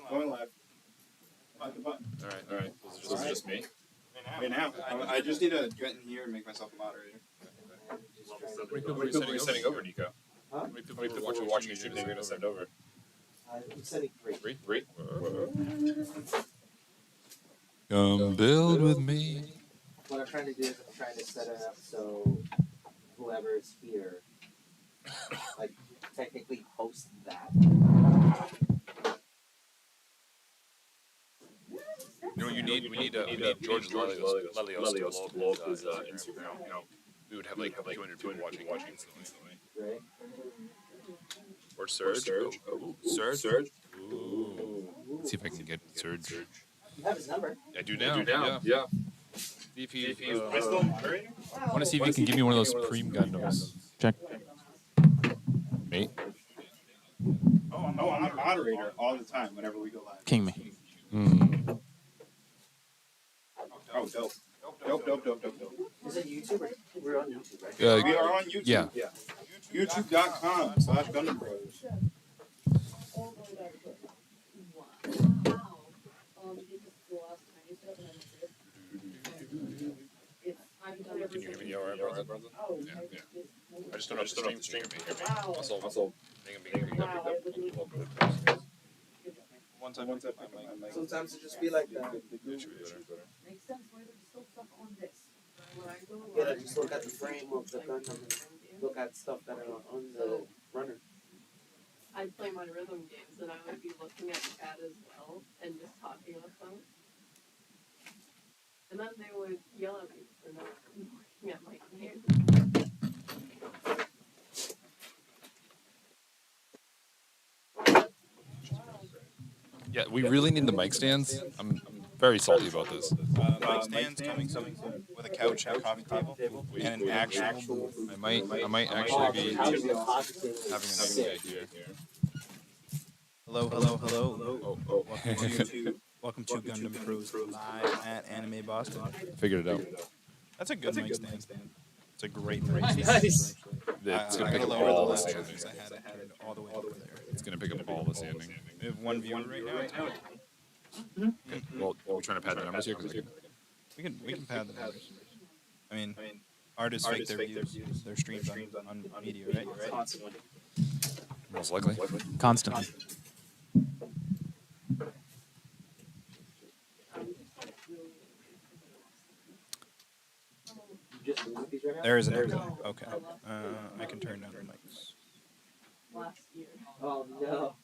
Going live. All right. This is just me. Right now. I just need to get in here and make myself a moderator. How many people are you sending over, Nico? Huh? How many people are watching YouTube that you're going to send over? I'm sending 3. 3? Come build with me. What I'm trying to do is I'm trying to set it up so whoever's here, like, technically hosts that. You know what you need? We need George Lelios to blow up his Instagram. You know, we would have like 200 people watching instantly. Right? Or Surge. Ooh, Surge. Ooh. Let's see if I can get Surge. You have his number. I do now. Yeah. See if he's still moderating? I want to see if you can give me one of those Preem Gundams. Check. Mate. Oh, I'm a moderator all the time whenever we go live. King me. Oh, dope. Dope. Is it YouTube or we're on YouTube, right? We are on YouTube. Yeah. YouTube.com/Gundam Bros. Can you hear me all right, brother? Yeah. I just don't know if the stream can hear me. Also, One time. Sometimes it just be like that. It should be better. Makes sense why they're still stuck on this. When I go Yeah, just look at the frame of the Gundam and look at stuff that are on the runner. I'd play my rhythm games and I would be looking at chat as well and just talking with them. And then they would yell at me for not looking at my game. Yeah, we really need the mic stands. I'm very salty about this. Mic stands coming with a couch and a coffee table and an actual booth. I might actually be having an idea here. Hello. Welcome to Gundam Bros live at Anime Boston. Figured it out. That's a good mic stand. It's a great mic stand. Nice. It's I gonna pick gotta up lower the all the last sanding. because I had it all the way over there. It's gonna pick up all the sanding. We have one viewer right now. Okay. Well, are we trying to pad the numbers here? We can pad the numbers. I mean, artists fake their views, their streams on media, right? Constantly. Most likely. Constantly. There is an echo. Okay. I can turn down the mics. Last year. Oh no.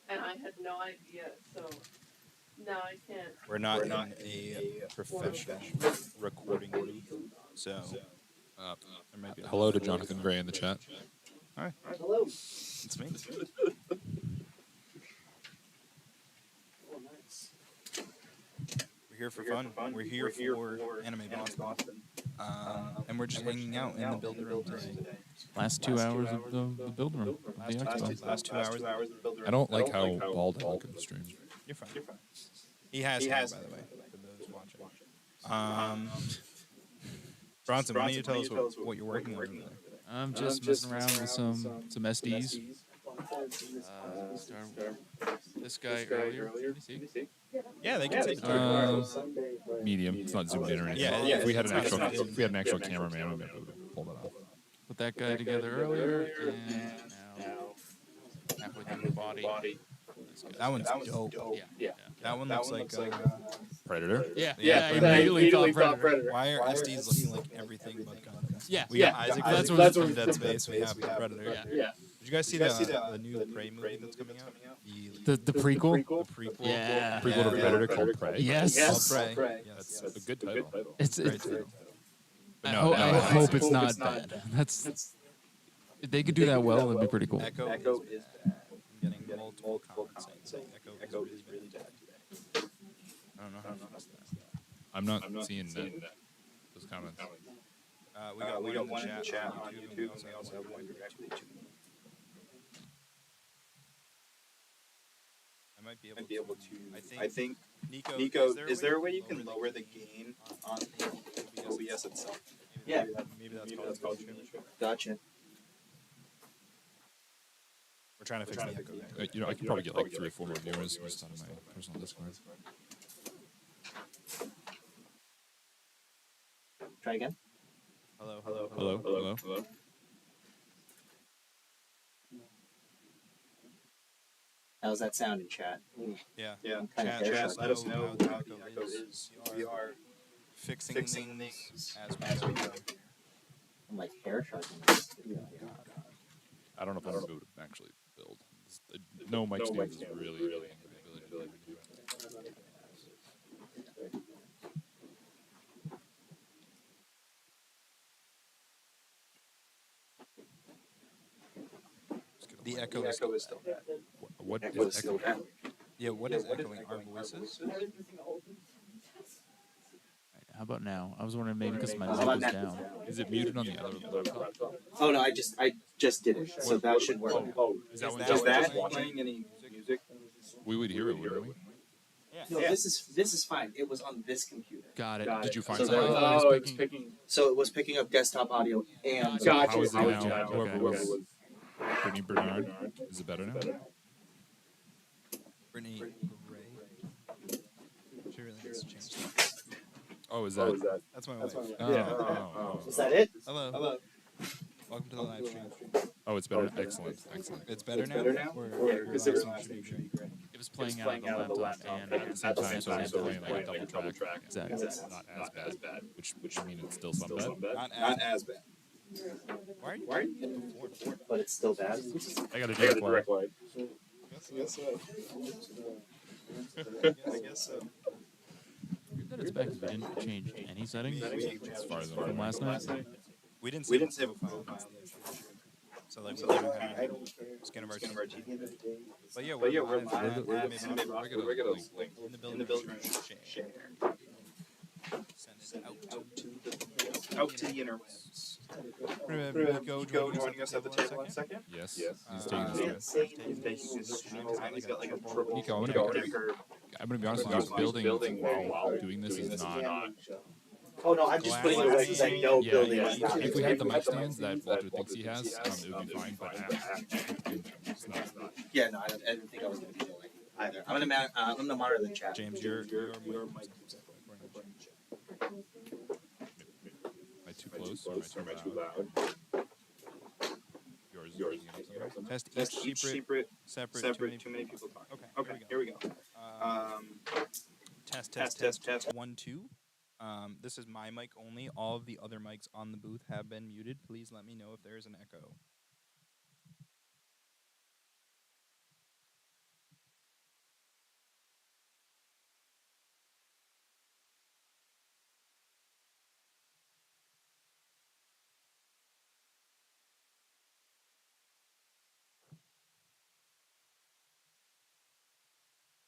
And I had no idea, so now I can't. We're not in a professional recording booth, so there might be a Hello to Jonathan Gray in the chat. Hi, Hello. it's me. Oh, nice. We're here for fun. We're here for Anime Boston. And we're just hanging out in the builder room today. Last 2 hours of the build room of the expo. Last 2 hours. I don't like how bald I look in the stream. You're fine. He has hair, by the way, for those watching. Bronson, why don't you tell us what you're working on there? I'm just messing around with some SDs. Start this guy earlier. Can you see? Yeah, they can see. Medium. It's not zoomed in or anything. Yeah, If we had an it's not actual, if we had an actual cameraman, we'd be able to pull that off. Put that guy together earlier, and now halfway through the body. That one's dope. Yeah. That one looks like. Predator. Yeah. I immediately thought Predator. Why are SDs looking like everything but Gundams? Yeah. We got Isaac That's from Dead Space. We have the Predator. Yeah. Did you guys see the new Prey movie that's coming out? The prequel. The prequel. Yeah. Prequel to Predator called Prey. Yes. Called Prey. That's a good title. It's. Great title. I No, hope it's not bad. That's. If they could do that well, that'd be pretty cool. Echo is bad. I'm getting multiple comments saying Echo is really bad. I don't know how to fix that. I'm not seeing those comments. We got one in the chat on YouTube, and we also have one directly to me. I might be able to. I think Nico, is there a way you can lower the gain on the OBS itself? Yeah. Maybe that's called stream. Gotcha. We're trying to fix the echo there. You know, I could probably get like 3 or 4 more viewers just on my personal Discord. Try again. Hello. Hello. How's that sound in chat? Yeah. I'm kind of Chat, hair let us sharp. know how the echo is. We are fixing things as we go. I'm like hair sharpening this video. I don't know if I'm going to be able to actually build. No mic stands is really hitting my ability to do anything. The echo is still bad. What is echoing? Yeah, what is echoing? Our voices? I was missing the whole thing. How about now? I was wondering maybe because my How mic about was now? down. Is it muted on the other laptop? Oh no, I just did it, so that should work. Is that Is when that just playing any music? we would hear it, wouldn't we? No, this is fine. It was on this computer. Got it. Did you find So something? there- Oh, it's picking. So it was picking up desktop audio and. So how is it now? Gotcha. Whoever was Brittany Bernard, is it better now? Brittany Gray. She really needs to change that. Oh, is that? That's my wife. Oh. Is that it? Hello. Welcome to the live stream. Oh, it's better. Excellent. It's better now? Because there was should be great. It was playing out of the laptop and at the same time So it's so playing like a double track. Exactly. Not as bad. Which I mean, it's still some bad. Not as bad. Why are you hitting the floor? But it's still bad. I got a direct line. I guess so. I guess so. Weird that it's back because we didn't change any settings As far as from last night. We didn't save a file. So like we don't have skin of our teeth. But yeah, we're live at regular link. in the building. Share. Send it out to the interwebs. Nico joining us at the table in a second. Yes. He's taking his time. He's got like a triple. Nico, I'm gonna be honest with you. Building while doing this is not. Oh no, I'm just putting it away because I know Yeah, building yeah. is not. If we had the mic stands that Walter thinks he has, it would be fine. But it's not. Yeah, no, I didn't think I was gonna be doing either. I'm gonna monitor the chat. James, your mic. Am I too close or am I too loud? Yours. Test each secret, separate. Too many people talk. Okay. Here we go. Test. 1, 2. This is my mic only. All of the other mics on the booth have been muted. Please let me know if there is an echo.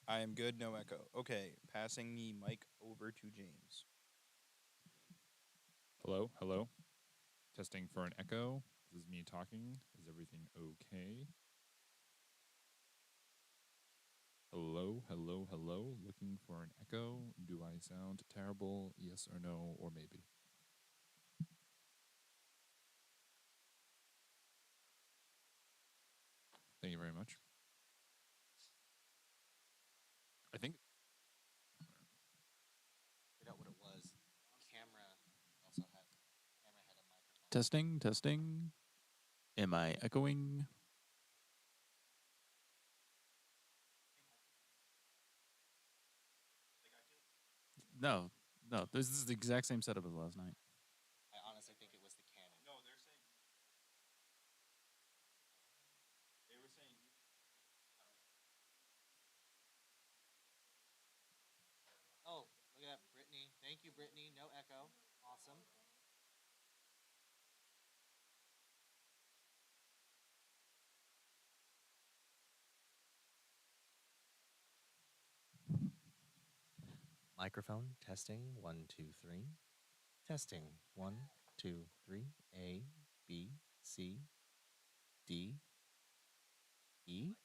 I am good, no echo. Okay, passing the mic over to James. Hello. Testing for an echo. This is me talking. Is everything okay? Hello. Looking for an echo. Do I sound terrible? Yes or no, or maybe? Thank you very much. I think. Figured out what it was. Camera also had a microphone. Testing. Am I echoing? No. This is the exact same setup as last night. I honestly think it was the Canon. No, they're saying. They were saying. Oh, look at that, Brittany. Thank you, Brittany. No echo. Awesome. Microphone testing 1 2 3. Testing 1 2 3. A B C D E.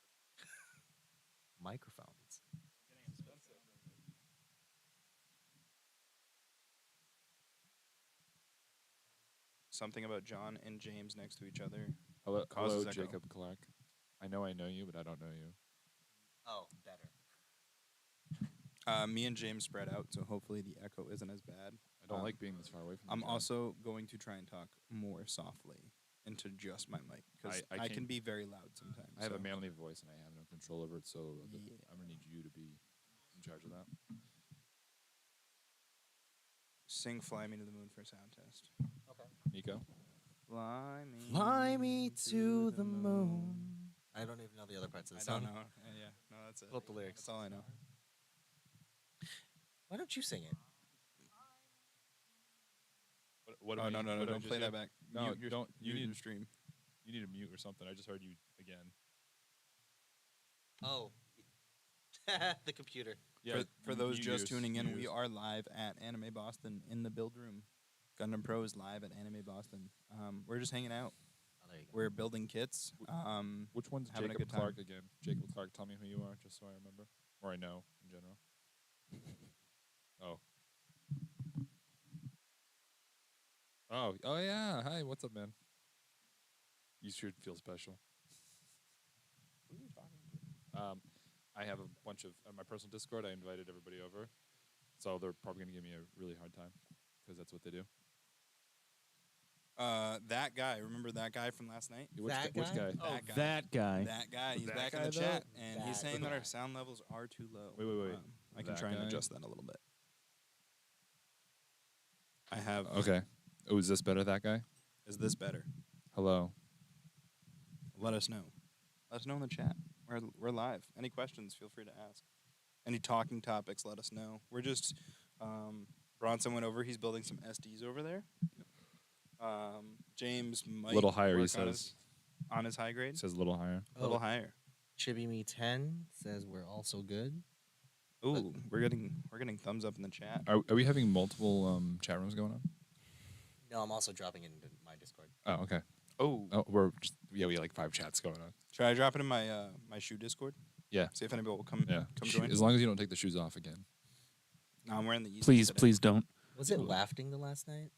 Microphones. Something about John and James next to each other. Hello, Causes echo. Jacob Clark. I know you, but I don't know you. Oh, better. Me and James spread out, so hopefully the echo isn't as bad. I don't like being this far away from you. I'm John. also going to try and talk more softly into just my mic because I I can can't- be very loud sometimes. I have so. a manly voice and I have no control over it, so Yeah. I'm gonna need you to be in charge of that. Sing "Fly Me to the Moon" for a sound test. Okay. Nico, Fly me to the moon. I don't even know the other parts of the I song. don't know. Yeah, no, that's it. Pull up the lyrics. That's all I know. Why don't you sing it? what Oh am I- no, what did I don't just play hear? that back. No, Mute your, don't. You mute your need stream. you need to mute or something. I just heard you again. Oh. The computer. Yeah. For those you just use- tuning in, you we use- are live at Anime Boston in the build room. Gundam Pro is live at Anime Boston. We're just hanging out. Oh, there you go. We're building kits. Which one's having a Jacob good time. Clark again? Jacob Clark, tell me who you are, just so I remember, or I know in general. Oh. Oh yeah. Hi, what's up, man? You should feel special. Who are you talking to? I have a bunch of on my personal Discord. I invited everybody over, so they're probably gonna give me a really hard time because that's what they do. That guy. Remember that guy from last night? Which That Which guy? guy? Oh, That guy. that guy. That guy. He's That back in guy, the chat, though? and he's That saying that our guy. sound levels are too low. Wait. I can That try and guy? adjust that a little bit. I have. Okay. Oh, is this better? That guy? Is this better? Hello. Let us know. Let us know in the chat. We're live. Any questions, feel free to ask. Any talking topics, let us know. We're just Bronson went over. He's building some SDs over there. James might Little higher, he work on says. his high grade. It says a little higher. A little higher. Chibi Me 10 says we're also good. Ooh, we're getting thumbs up in the chat. Are we having multiple chat rooms going on? No, I'm also dropping it into my Discord. Oh, okay. Oh, Oh, we have like 5 chats going on. should I drop it in my my shoe Discord? Yeah. See if anybody will come Yeah. join. As long as you don't take the shoes off again. No, I'm wearing the Yeezys Please, today. please don't. Was it wafting the last night?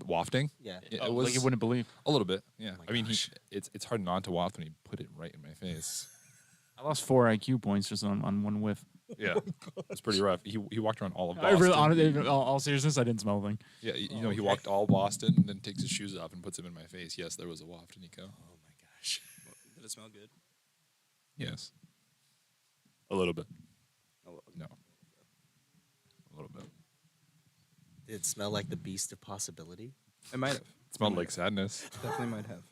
Wafting? Yeah. It Oh, was like you wouldn't believe. a little bit. Yeah. Oh my I mean, gosh. it's hard not to waft when he put it right in my face. I lost 4 IQ points just on one whiff. Yeah. It's pretty rough. He walked around all of I Boston. really, honestly, in all seriousness, I didn't smell a thing. Yeah, you know, he walked all Boston and then takes his shoes off and puts them in my face. Yes, there was a waft, Nico. Oh my gosh. Did it smell good? Yes. A little bit. A little. No. A little bit. Did it smell like the beast of possibility? It might have. It smelled like sadness. Definitely might have.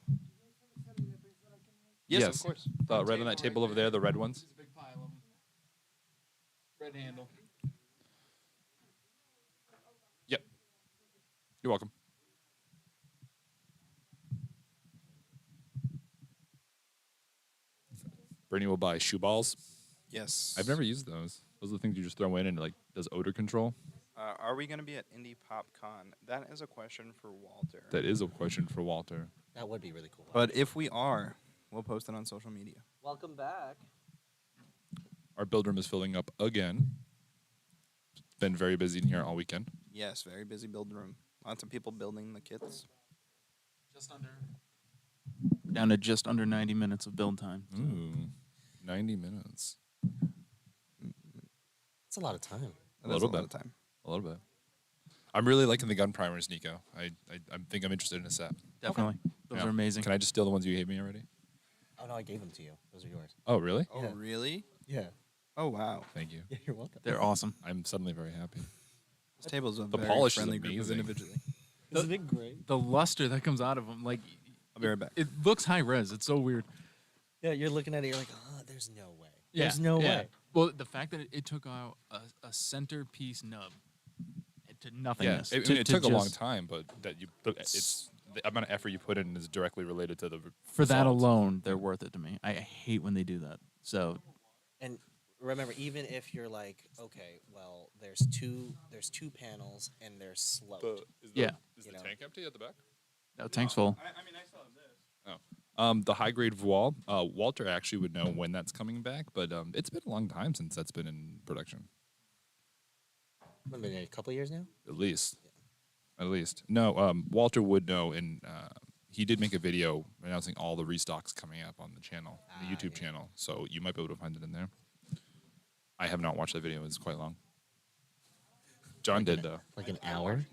Yes. of course. Right on that table over there, the red ones. There's a big pile of them. Red handle. Yep. You're welcome. Bernie will buy shoe balls. Yes. I've never used those. Those are the things you just throw in and it like does odor control. Are we going to be at Indie Pop Con? That is a question for Walter. That is a question for Walter. That would be really cool. But if we are, we'll post it on social media. Welcome back. Our build room is filling up again. Been very busy in here all weekend. Yes, very busy build room. Lots of people building the kits. Just under. Down to just under 90 minutes of build time. Ooh, 90 minutes. It's a lot of time. A That's little lot bit. of time. A little bit. I'm really liking the gun primers, Nico. I think I'm interested in a set. Definitely. Those Yeah. are amazing. Can I just steal the ones you gave me already? Oh no, I gave them to you. Those are yours. Oh, really? Oh, Yeah. really? Yeah. Oh, wow. Thank you. Yeah, you're welcome. They're awesome. I'm suddenly very happy. This table is a The very polish is friendly group of amazing. individually. Isn't it great? The luster that comes out of them, like, I'll be right back. it looks high res. It's so weird. Yeah, you're looking at it. You're like, oh, there's no way. Yeah, There's no yeah. way. Well, the fact that it took out a centerpiece nub to Yeah, nothingness. it to took a long just- time, but it's the amount of effort you put in is directly related to the For that result. alone, they're worth it to me. I hate when they do that. So And remember, even if you're like, okay, well, there's two panels and they're sloped. Yeah. Is You the know. tank empty at the back? no, tank's full. I mean, I still have this. The high grade voile. Walter actually would know when that's coming back, but it's been a long time since that's been in production. What, been a couple years now? At least. No, Walter would know, and he did make a video announcing all the restocks coming up on the channel, the YouTube yeah. channel. So you might be able to find it in there. I have not watched that video. It's quite long. John did though. Like an hour.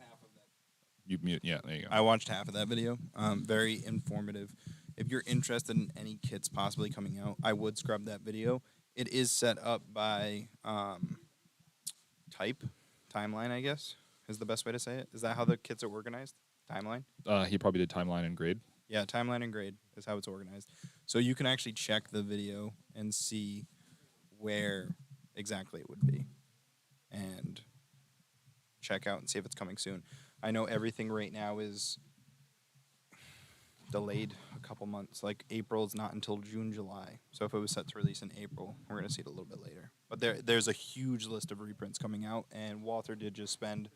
You mute. Yeah, there you go. I watched half of that video. Very informative. If you're interested in any kits possibly coming out, I would scrub that video. It is set up by timeline, I guess, is the best way to say it. Is that how the kits are organized? Timeline? He probably did timeline and grade. Yeah, timeline and grade is how it's organized. So you can actually check the video and see where exactly it would be and check out and see if it's coming soon. I know everything right now is delayed a couple months. Like April is not until June, July. So if it was set to release in April, we're going to see it a little bit later. But there's a huge list of reprints coming out, and Walter did just spend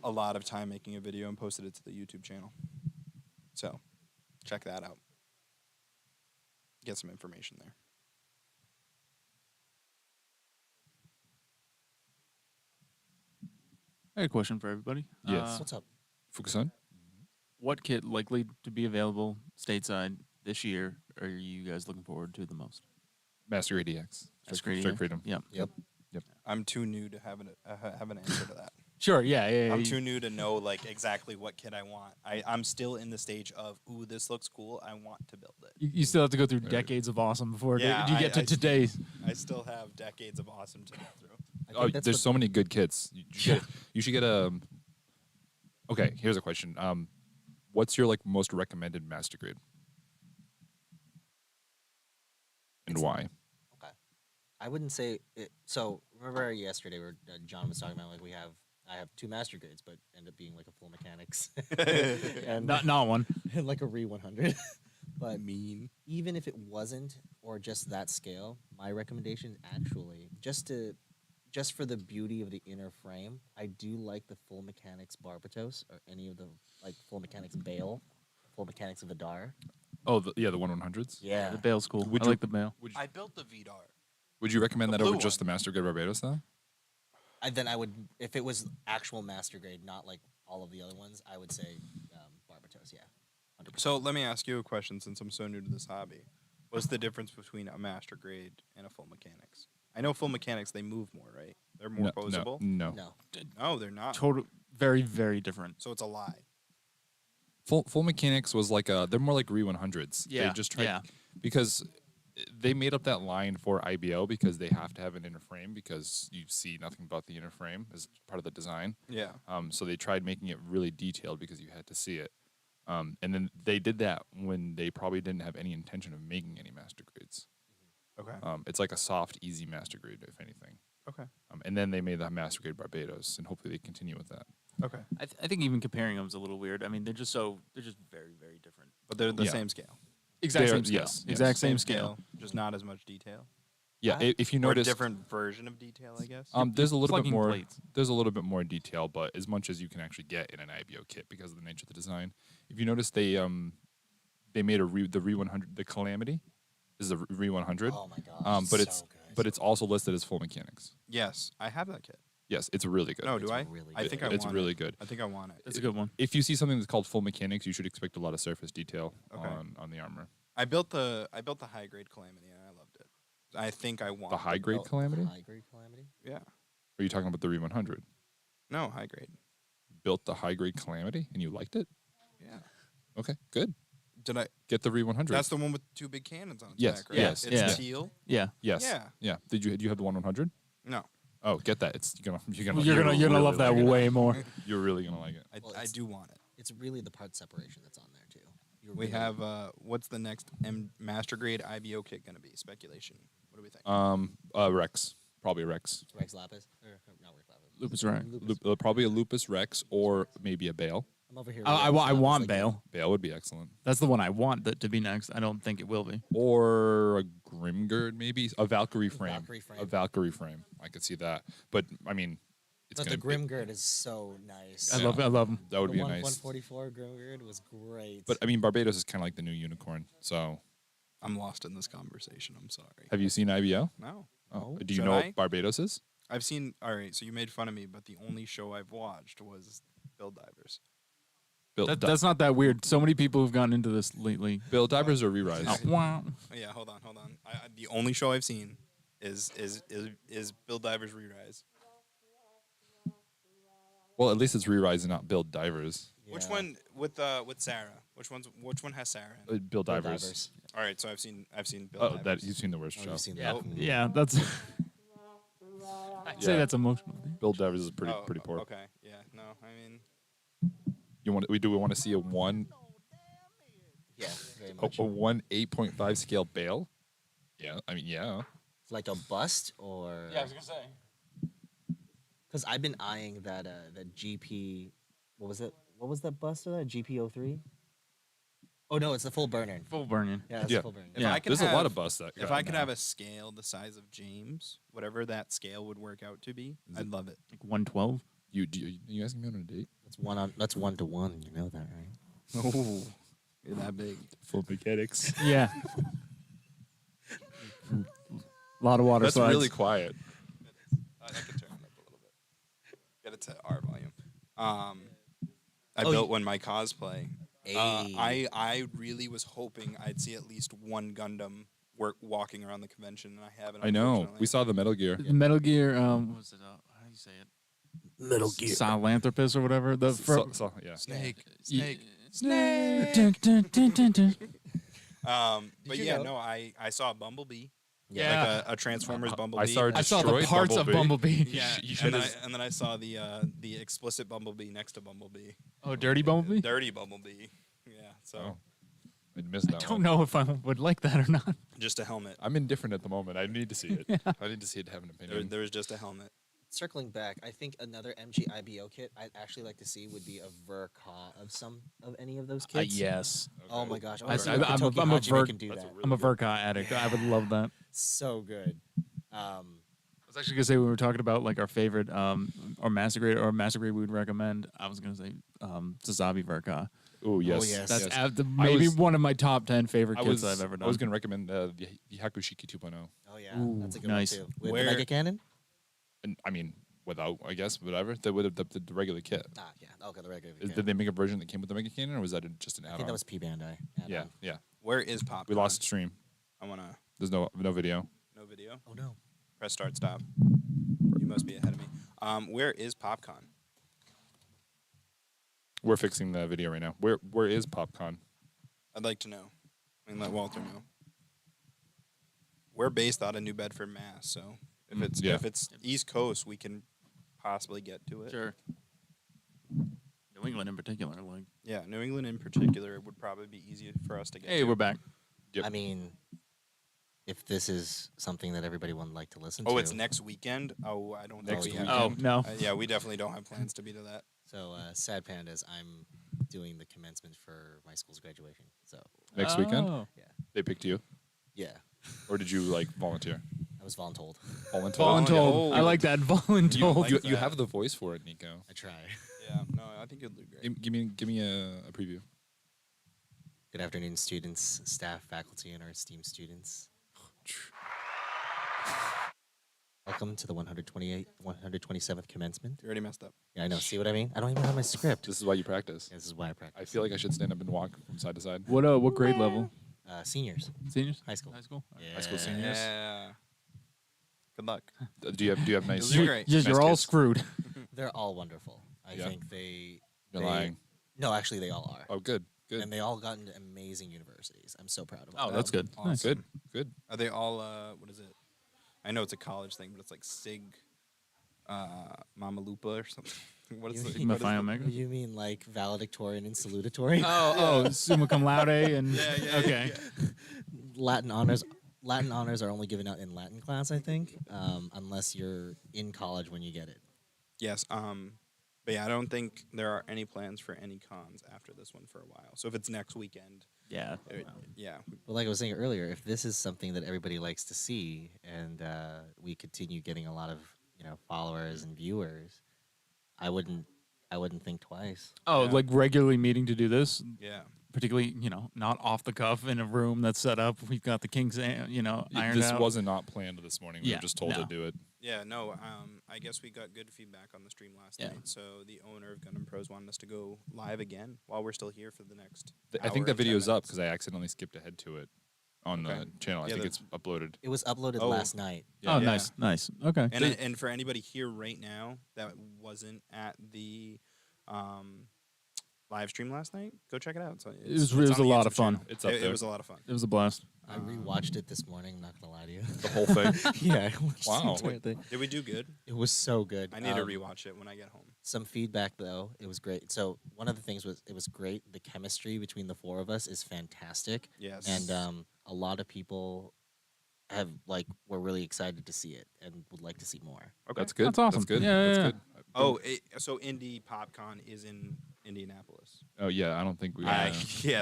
a lot of time making a video and posted it to the YouTube channel. So check that out. Get some information there. I had a question for everybody. Yes. What's up? Focus on. What kit likely to be available stateside this year are you guys looking forward to the most? Master ADX. Masquerade Strike EDX? Freedom. Yep. Yep. I'm too new to have an answer to that. Sure. Yeah. I'm too new to know like exactly what kit I want. I'm still in the stage of, ooh, this looks cool. I want to build it. You still have to go through decades of awesome before Yeah, you get to today. I still have decades of awesome to go through. I Oh, think that's there's what- so many good kits. You should get a. Okay, here's a question. What's your like most recommended master grade, and why? Okay. I wouldn't say it. So remember yesterday where John was talking about like I have 2 master grades, but end up being like a full mechanics and Not one. and like a re 100. But Mean. even if it wasn't or just that scale, my recommendation actually just for the beauty of the inner frame, I do like the full mechanics Barbatos or any of the like full mechanics Bale, full mechanics of Adar. Oh, the 1/100s. Yeah. The Bale's cool. Would I you- like the Bale. I built the VDAR. Would you recommend The that over blue just one. the master grade Barbados though? Then I would, if it was actual master grade, not like all of the other ones, I would say Barbatos, yeah. 100%. So let me ask you a question since I'm so new to this hobby. What's the difference between a master grade and a full mechanics? I know full mechanics, they move more, right? They're more posable. No. No. No, they're not. Total. Very, very different. So it's a lie. Full mechanics was like they're more like re 100s. Yeah, They just tried yeah. because they made up that line for IBO because they have to have an inner frame because you see nothing but the inner frame as part of the design. Yeah. So they tried making it really detailed because you had to see it. And then they did that when they probably didn't have any intention of making any master grades. Okay. It's like a soft, easy master grade, if anything. Okay. And then they made the master grade Barbados, and hopefully they continue with that. Okay. I think even comparing them is a little weird. I mean, they're just very, very different. But they're the Yeah. same scale. Exact They are- same scale. yes, Exact yes. same scale. Just not as much detail. Yeah, if you Or a notice, different version of detail, I guess. there's a little bit plugging more. plates. There's a little bit more detail, but as much as you can actually get in an IBO kit because of the nature of the design. If you notice, they made the Re 100, the Calamity, is a Re 100. Oh my gosh. But so good. it's also listed as full mechanics. Yes, I have that kit. Yes, it's really good. No, do It's I? really I good. think I It's want really it. good. I think I want it. That's a good one. If you see something that's called full mechanics, you should expect a lot of surface detail Okay. on the armor. I built the high grade Calamity and I loved it. I think I want The high grade Oh, Calamity? High grade calamity. Yeah. Are you talking about the Re 100? No, high grade. Built the high grade Calamity and you liked it? Yeah. Okay, good. Did I? Get the Re 100. That's the one with 2 big cannons on its Yes, back, right? yes, It's yeah. teal. Yeah. Yes. Yeah. Did you have the 100? No, Oh, get that. You're gonna You're gonna love that like it. way more. You're really gonna like it. Well, I it's- do want it. It's really the part separation that's on there too. You're We really- have what's the next master grade IBO kit going to be? Speculation. What do we think? Rex, probably a Rex. Rex Lapis or not Rex Lapis. Lupus Rex. Probably a Lupus Rex or maybe a Bale. I'm over here. I Rex Lapis, want like, Bale. Bale would be excellent. That's the one I want to be next. I don't think it will be. Or a Grimgird, maybe a Valkyrie frame. Valkyrie frame. A Valkyrie frame. I could see that. But I mean, it's But gonna the Grimgird is so nice. I love them. That would the be a one- nice. 144 Grimgird was great. But I mean, Barbados is kind of like the new unicorn. So, I'm lost in this conversation. I'm sorry. have you seen IBO? No. Oh, do you Should know I? what Barbados is? I've seen. All right, so you made fun of me, but the only show I've watched was Build Divers. That's not that weird. So many people have gotten into this lately. Build Divers or Re-Rise? Oh, wow. Oh, yeah, hold on. The only show I've seen is Build Divers Re-Rise. Well, at least it's Re-Rise and not Build Divers. Which Yeah. one with Sarah? Which one has Sarah in it? Build Build Divers. All right, so I've seen Build Oh, Divers. that you've seen the worst Oh, show. you've seen Yeah, that. yeah, that's. I'd say Yeah. that's emotional. Build Divers is pretty Oh, poor. Okay, yeah, no, I mean, We want to see a one Yeah, very a, much. a 8.5 scale bale? Yeah, I mean yeah. Like a bust or? gonna say. Because I've been eyeing that GP. What was it? What was that bust of that GP03? Oh no, it's the full burner. Full burning. Yeah, it's Yeah. the full burner. if Yeah, I could There's have, a lot of busts that. if got I could now. have a scale the size of James, whatever that scale would work out to be, Is I'd love it. Like 112. you asking me on a date? That's 1-to-1. You know that, right? Oh, you're that big. Full mechanics. Yeah. A lot of water That's slides. really quiet. I could turn it up a little bit. Get it to our volume. I Oh, built one my cosplay. Hey. I really was hoping I'd see at least one Gundam walking around the convention, and I haven't. I know. unfortunately. We saw the Metal Gear. Metal Gear. What was it? How do you say it? Metal Gear. Salanthropus or whatever. The Yeah. Snake. Snake. Snake. Dun, dun, dun, dun, dun. But you yeah, know? no, I saw a Bumblebee. Yeah. Like a Transformers Bumblebee. I saw I saw the Destroyed parts of Bumblebee. Bumblebee. Yeah, You should have. and then I saw the explicit Bumblebee next to Bumblebee. Oh, Dirty Bumblebee? Dirty Bumblebee. Yeah, so Oh, I missed I that don't one. know if I would like that or not. just a helmet. I'm indifferent at the moment. I need to see it. I need to see it to have an opinion. There was just a helmet. Circling back, I think another MG IBO kit I'd actually like to see would be a Verka of any of those kits. Yes. Oh my gosh. I see- I'm I'm a Ver- can do that's that. a really I'm a good- Verka addict. I would love that. So good. I was actually gonna say when we were talking about like our favorite or master grade we would recommend. I was gonna say Sazabi Verka. Oh yes. yes. That's yes. maybe was- one of my top 10 favorite I kits was, I've ever I done. was going to recommend the Hakushiki 2.0. Oh yeah, Ooh, that's a good nice. one too. With Where- the Mega Cannon? And, I mean, without, I guess, whatever. With the regular kit. Ah, yeah. Okay, the regular. Did cannon. they make a version that came with the Mega Cannon, or was that just an I add-on? think that was P Bandai. yeah, add-on. yeah. Where is Pop? We lost stream. I wanna There's no video. no video. Oh no. Press start stop. You must be ahead of me. Where is PopCon? We're fixing the video right now. Where is PopCon? I'd like to know. I mean, let Walter know. We're based out of New Bedford, Mass. So if it's yeah. if it's East Coast, we can possibly get to it. Sure. New England in particular, like. Yeah, New England in particular, it would probably be easier for us to get. Hey, to. we're back. Yep. I mean, if this is something that everybody would like to listen to. Oh, it's next weekend. Oh, I don't think Next we have. Oh no. Yeah, we definitely don't have plans to be to that. So, Sad Pandas, I'm doing the commencement for my school's graduation. So, Next weekend? Oh. They picked you, yeah, or did you like volunteer? I was voluntold. Volunteer. Voluntold. I like that. Voluntold. You, like you that. have the voice for it, Nico. I try. Yeah, no, I think you'll do great. Give me a preview. Good afternoon, students, staff, faculty, and our esteemed students. Welcome to the 127th commencement. You already messed up. Yeah, I know. See what I mean? I don't even have my script. This is why you practice. This is why I practice. I feel like I should stand up and walk from side to side. What grade level? Seniors, Seniors? high school. High school? Yeah. High school seniors? Yeah. Good luck. Do you have nice? Those are great. Yes, nice you're all kids? screwed. They're all wonderful. I Yeah. think they. You're they- lying. No, actually, they all are. Oh, good. And they all got into amazing universities. I'm so proud of them. Oh, that's good. Awesome. Nice. Good. Are they all? What is it? I know it's a college thing, but it's like Sig, Mama Lupa or something. What is You the? mean- Sigma what is Phi the- Omega? You mean like valedictorian and salutatory? Oh, summa cum laude and Yeah, okay. Latin honors. Latin honors are only given out in Latin class, I think, unless you're in college when you get it. Yes. But yeah, I don't think there are any plans for any cons after this one for a while. So if it's next weekend, Yeah. yeah, But like I was saying earlier, if this is something that everybody likes to see, and we continue getting a lot of followers and viewers, I wouldn't think twice. Oh, Yeah. like regularly meeting to do this? yeah. particularly, not off the cuff in a room that's set up. We've got the kinks, ironed This out. wasn't not planned this morning. We Yeah, were just told no. to do it. Yeah, no. I guess we got good feedback on the stream last Yeah. night. So the owner of Gundam Pros wanted us to go live again while we're still here for the next. I think hour that and 10 video's up minutes. because I accidentally skipped ahead to it on Okay. the channel. I Yeah, think the- it's uploaded. It was uploaded Oh. last night. Yeah. Oh, Yeah. nice. Okay. And for anybody here right now that wasn't at the live stream last night, go check it out. So was a lot of fun. It's up It there. was a lot of fun. It was a blast. I rewatched it this morning. I'm not gonna lie to you. The whole thing. Yeah. I watched the Wow. entire thing. Did we do good? It was so good. I need to rewatch it when I get home. Some feedback though, it was great. So one of the things was it was great. The chemistry between the four of us is fantastic, Yes. and a lot of people were really excited to see it and would like to see more. Okay. That's good. That's awesome. That's good. Yeah, That's yeah, good. Oh, so Indie PopCon is in Indianapolis. Oh yeah. I don't think we. Yeah,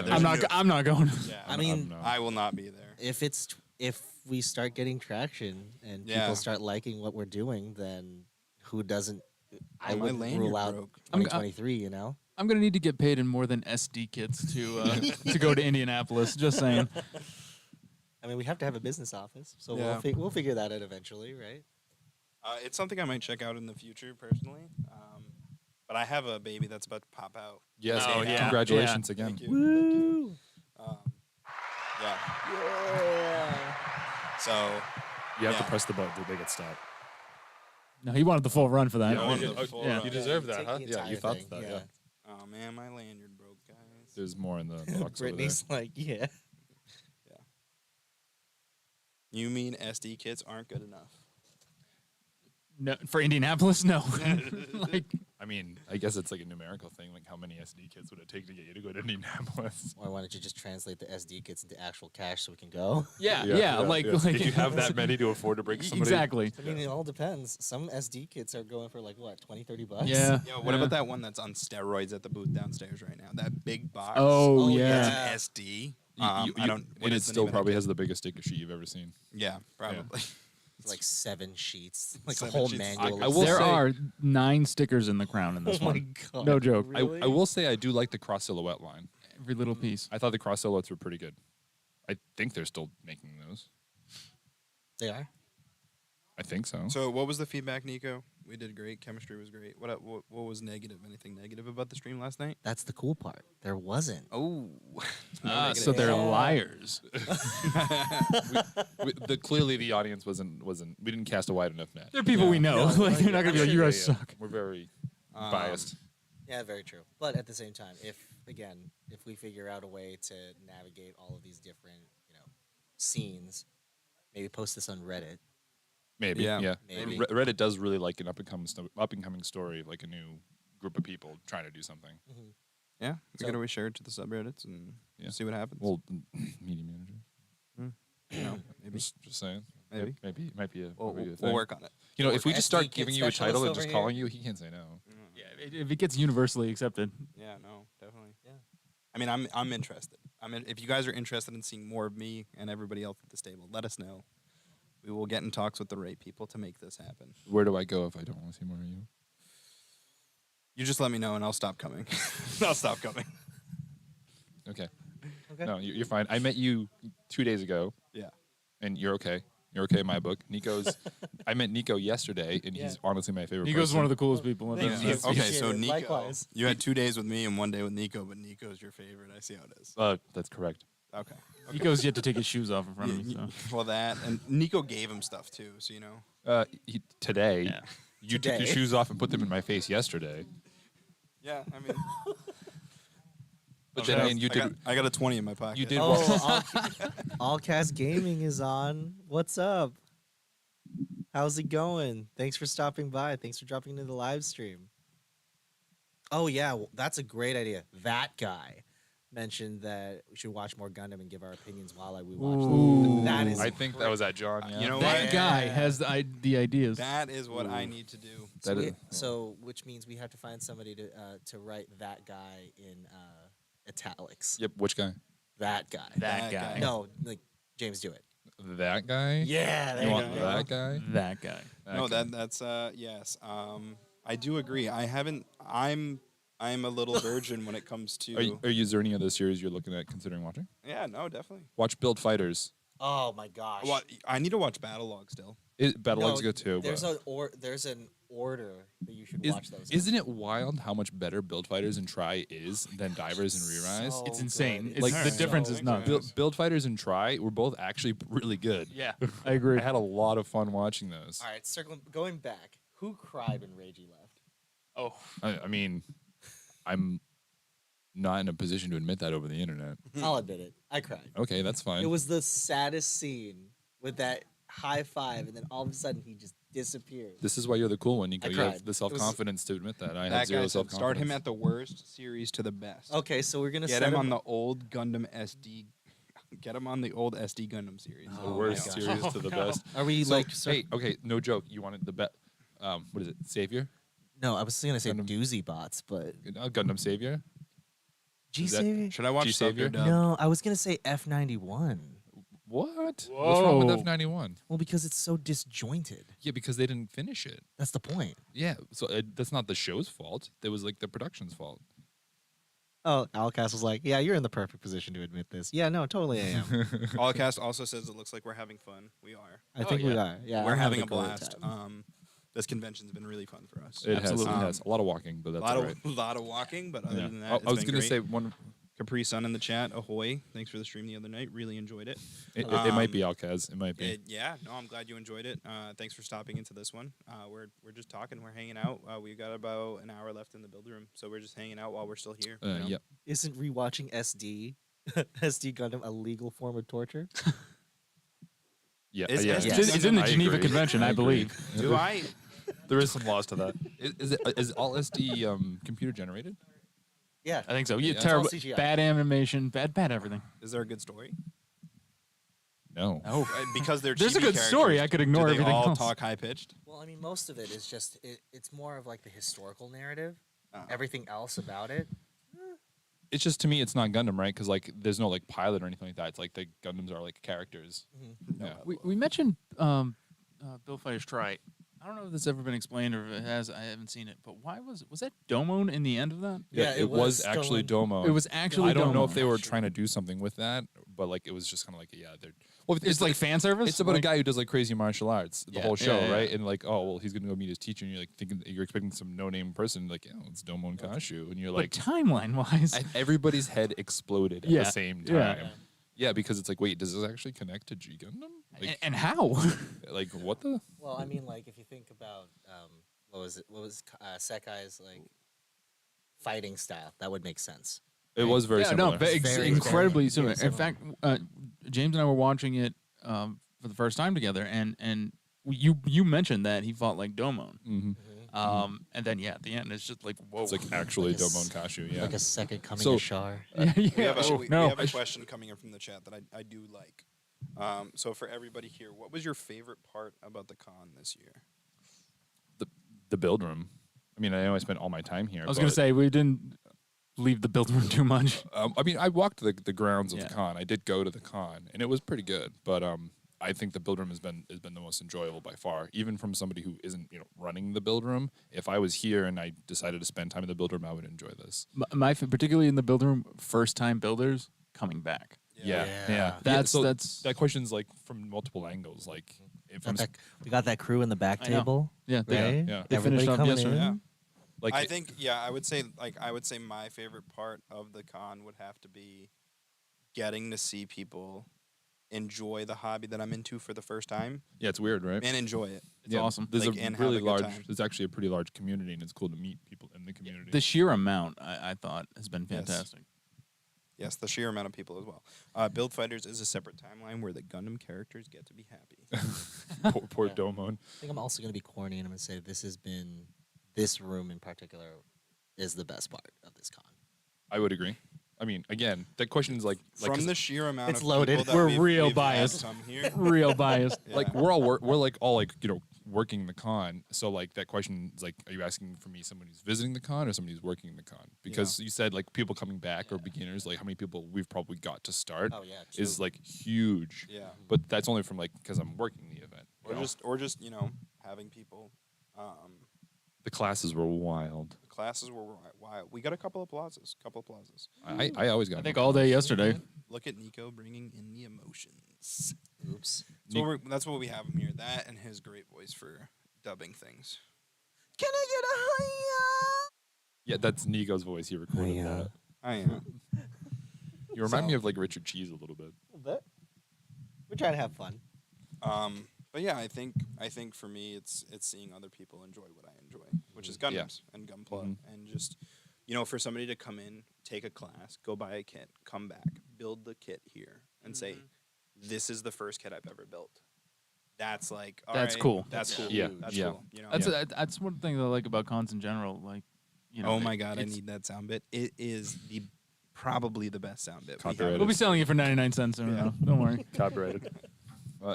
there's I'm not. no- I'm not going. Yeah, I mean, I will not be there. If we start getting traction and Yeah. people start liking what we're doing, then who doesn't? I Oh, my would lanyard rule out broke. 2023. You know. I'm gonna need to get paid in more than SD kits to go to Indianapolis. Just saying. I mean, we have to have a business office, so Yeah. we'll figure that out eventually, right? It's something I might check out in the future personally. But I have a baby that's about to pop out. Yes. Oh, yeah. Congratulations again. Thank you. Thank you. Yeah. Yeah. So You have to Yeah. press the button to make it stop. No, he wanted the full run for that. Yeah, I wanted you the did- full yeah. run. You deserve that, Take huh? the Yeah, you entire thought thing, that. Yeah. Oh man, my lanyard broke, guys. There's more in the box over there. Brittany's like, yeah. You mean SD kits aren't good enough? No, for Indianapolis, no. Like, I mean, I guess it's like a numerical thing. Like, how many SD kits would it take to get you to go to Indianapolis? Or why don't you just translate the SD kits into actual cash so we can go? yeah, like, Did you have that many to afford to bring somebody? Exactly. I mean, it all depends. Some SD kits are going for like what, 20, 30 bucks? Yeah. Yo, what about that one that's on steroids at the booth downstairs right now? That big box. Oh, Oh, yeah. That's an SD. I don't. what And it is the still name of probably that has the biggest sticker sheet you've ever seen. kit? Yeah, probably. It's like 7 sheets, like 7 a whole sheets. manual. I will There say- are 9 stickers in the crown in Oh this my one. god! No joke. Really? I will say I do like the cross silhouette line. Every little piece. I thought the cross silhouettes were pretty good. I think they're still making those. They are. I think so. So, what was the feedback, Nico? We did great. Chemistry was great. What was negative? Anything negative about the stream last night? That's the cool part. There wasn't. Oh, So they're Yeah. liars. Clearly the audience wasn't. We didn't cast a wide enough net. They're people we know. No, like, like, they're not gonna be like, you guys suck. We're very Um, biased. Yeah, very true. But at the same time, if we figure out a way to navigate all of these different, scenes, maybe post this on Reddit. Maybe. Yeah. Yeah. Maybe. Reddit does really like an up and coming story, like a new group of people trying to do something. yeah. We So- could always share it to the subreddits and Yeah. see what happens. Well, media managers. you know, maybe. Just saying. Maybe. Maybe it might be a. We'll, might be a we'll thing. work on it. You know, Or if we just start SD giving kit you a title and specialist just over calling you, he can't say no. Yeah, if it gets universally accepted. Yeah, no, definitely. Yeah. I mean, I'm interested. If you guys are interested in seeing more of me and everybody else at this table, let us know. We will get in talks with the right people to make this happen. Where do I go if I don't want to see more of you? You just let me know and I'll stop coming. I'll stop coming. Okay. Okay. No, you're fine. I met you 2 days ago, Yeah. and you're okay. You're okay in my book. I met Nico yesterday, and he's honestly my favorite. Nico's person. one of the coolest people. in Thank business. you. Okay, Appreciate so it. Nico, Likewise. you had 2 days with me and 1 day with Nico, but Nico's your favorite. I see how it is. That's correct. Okay. Nico's yet to take his shoes off in front of me. Y- So. Well, that and Nico gave him stuff too, so you know. Today, Yeah. you took your Today. shoes off and put them in my face yesterday. Yeah, I mean, But then, I mean, you did. I got a 20 in my pocket. You did. Oh, Allcast Gaming is on. What's up? How's it going? Thanks for stopping by. Thanks for dropping into the live stream. Oh yeah, that's a great idea. That guy mentioned that we should watch more Gundam and give our opinions while we watch Ooh. them. That is I think that was at John. Yeah. You know That what? guy has the ideas. That is what I need to do. so, That is- so which means we have to find somebody to write that guy in italics. Yep. Which guy? That guy. That That guy. guy. No, like James, do it. That guy. Yeah, there You you want go. that guy? That guy. No, Okay. that's yes. I do agree. I haven't. I'm I am a little virgin when it comes to. Is there any other series you're looking at considering watching? Yeah, no, definitely. Watch Build Fighters. Oh my gosh. Well, I need to watch Battle Log still. Battlelog's No, good too. There's but there's an order that you should is, watch those. in. isn't it wild how much better Build Fighters and Try is than Divers and Re-Rise? So It's insane. good. It's, Like, the so difference is good. nuts. Build Fighters and Try were both actually really good. Yeah, I agree. I had a lot of fun watching those. All right, going back. Who cried when Reggie left? Oh, I mean, I'm not in a position to admit that over the internet. I'll admit it. I cried. Okay, that's fine. It was the saddest scene with that high five, and then all of a sudden he just disappeared. This is why you're the cool one, Nico. I You cried. have the self-confidence to admit that. I had That zero guy said self-confidence. start him at the worst series to the best. Okay, so we're gonna Get set him on the old Gundam SD. Get him on the old SD Gundam series. the Oh my worst gosh. series to the best. Are we So, like? hey, okay, no joke. You wanted the bet? What is it? Savior? No, I was gonna say Gundam- doozy bots, but Gundam Savior? G Is that- Savior. Should I watch G-Savior? Savior? No, I was gonna say F91. What? What's wrong with Whoa. F91? Well, because it's so disjointed. Yeah, because they didn't finish it. That's the point. Yeah, so that's not the show's fault. That was like the production's fault. Oh, Alcast was like, "Yeah, you're in the perfect position to admit this." Yeah, no, totally, I am. Allcast also says it looks like we're having fun. We are. I think we are. Yeah, we're I'm having a great blast. time. This convention's been really fun for us. It has, Absolutely. it has a lot of walking, but A that's lot all of right. lot of walking, but other Yeah. than that, I it's was been gonna great. say one. Capri Sun in the chat, ahoy! Thanks for the stream the other night. Really enjoyed it. It might be Alcaz. It might be. Yeah, no, I'm glad you enjoyed it. Thanks for stopping into this one. We're just talking. We're hanging out. We've got about an hour left in the build room, so we're just hanging out while we're still here. you know? Yep. Isn't rewatching SD SD Gundam a legal form of torture? Yeah. Is yeah. SD It's, in- it's in the I Geneva agree. Convention, I agree. believe. Do I? There is some laws to that. Is all SD computer generated? Yeah. I think so. Yeah, Yeah. It's all terrible. CGI. Bad animation, bad everything. Is there a good story? No. Oh, Because they're There's a chibi good story. characters, I could ignore do they everything all else. talk high pitched? Well, I mean, most of it is just it's more of like the historical narrative. Oh. Everything else about it. It's just to me, it's not Gundam, right? Because like, there's no like pilot or anything like that. It's like the Gundams are like characters. Yeah. we mentioned Bill Fighters Try. I don't know if this has ever been explained or if it has. I haven't seen it. But why was that Domon in the end of that? Yeah, it it was was actually Domo. It was actually. I don't know Domon. if they were trying to do something with that, but like it was just kind of like they're. Well, It's like fan service. it's about like, a guy who does like crazy martial arts the Yeah, whole show, yeah, yeah. right? And like, oh well, he's gonna go meet his teacher, and you're like thinking you're expecting some no-name person, like, oh, it's Domon Kashu, and you're But like, timeline wise, everybody's head exploded at Yeah, the same yeah. time. Yeah, because it's like, wait, does this actually connect to G Gundam? Like, and how? like what the? Well, I mean, like if you think about what was it? What was Sekai's like fighting style? That would make sense. It was very yeah, similar. no, Very, incredibly very similar. In similar. fact, James and I were watching it for the first time together, and you mentioned that he fought like Domon. hmm And then at the end it's just like whoa. It's like actually Like a Domon Kashu, yeah. Like a second coming So- of Shar. yeah, We yeah. have, a, Oh, we, no. we have a question coming in from the chat that I do like. So for everybody here, what was your favorite part about the con this year? The build room. I mean, I know I spent all my time here. I was gonna but, say we didn't leave the build room too much. I mean, I walked the grounds of Yeah. the con. I did go to the con, and it was pretty good. But I think the build room has been the most enjoyable by far. Even from somebody who isn't running the build room, if I was here and I decided to spend time in the build room, I would enjoy this. Particularly in the build room, first time builders coming back. Yeah, Yeah. That's so that's that question's like from multiple angles. Like if I'm We got that crew in the back I know. table. yeah. They, Right? yeah. They finished Everybody up coming yesterday. in. Yeah. like I think I would say my favorite part of the con would have to be getting to see people enjoy the hobby that I'm into for the first time yeah, it's weird, right? and enjoy it. It's awesome. There's Like, a and have really a good large. time. There's actually a pretty large community, and it's cool to meet people in the community. The sheer amount I thought has been Yes. fantastic. Yes, the sheer amount of people as well. Build Fighters is a separate timeline where the Gundam characters get to be happy. poor Yeah. Domon. I think I'm also going to be corny and I'm going to say this room in particular is the best part of this con. I would agree. I mean, again, that question is like From the sheer amount It's of loaded. people that We're we've, real we've had biased. come here. Real biased. like Yeah. we're all working the con. So like that question is like, are you asking for me someone who's visiting the con or somebody who's working the con? Because you said like people coming back or beginners. Like how many people we've probably got to start Oh yeah, is like huge. Yeah. But that's only from like because I'm working the event. you know? Or just having people The classes were wild. The classes were wild. We got a couple of plazas. I always got. I think all day yesterday. Look at Nico bringing in the emotions. Oops. That's what we have him here. That and his great voice for dubbing things. Can I get a hiya? Yeah, that's Nico's voice. He recorded that. I am. You remind me So- of like Richard Cheese a little bit. A bit. We're trying to have fun. But yeah, I think for me, it's seeing other people enjoy what I enjoy, which is Gundams and Gunpla, and just for somebody to come in, take a class, go buy a kit, come back, build the kit here, and say, "This is the first kit I've ever built." That's like That's cool. That's cool. Yeah, That's yeah. cool. That's one thing that I like about cons in general. Like, Oh my god, I need that sound bit. It is probably the best sound bit. we have. Copyrighted. We'll be selling it for 99 cents soon enough. Don't worry. Copyrighted.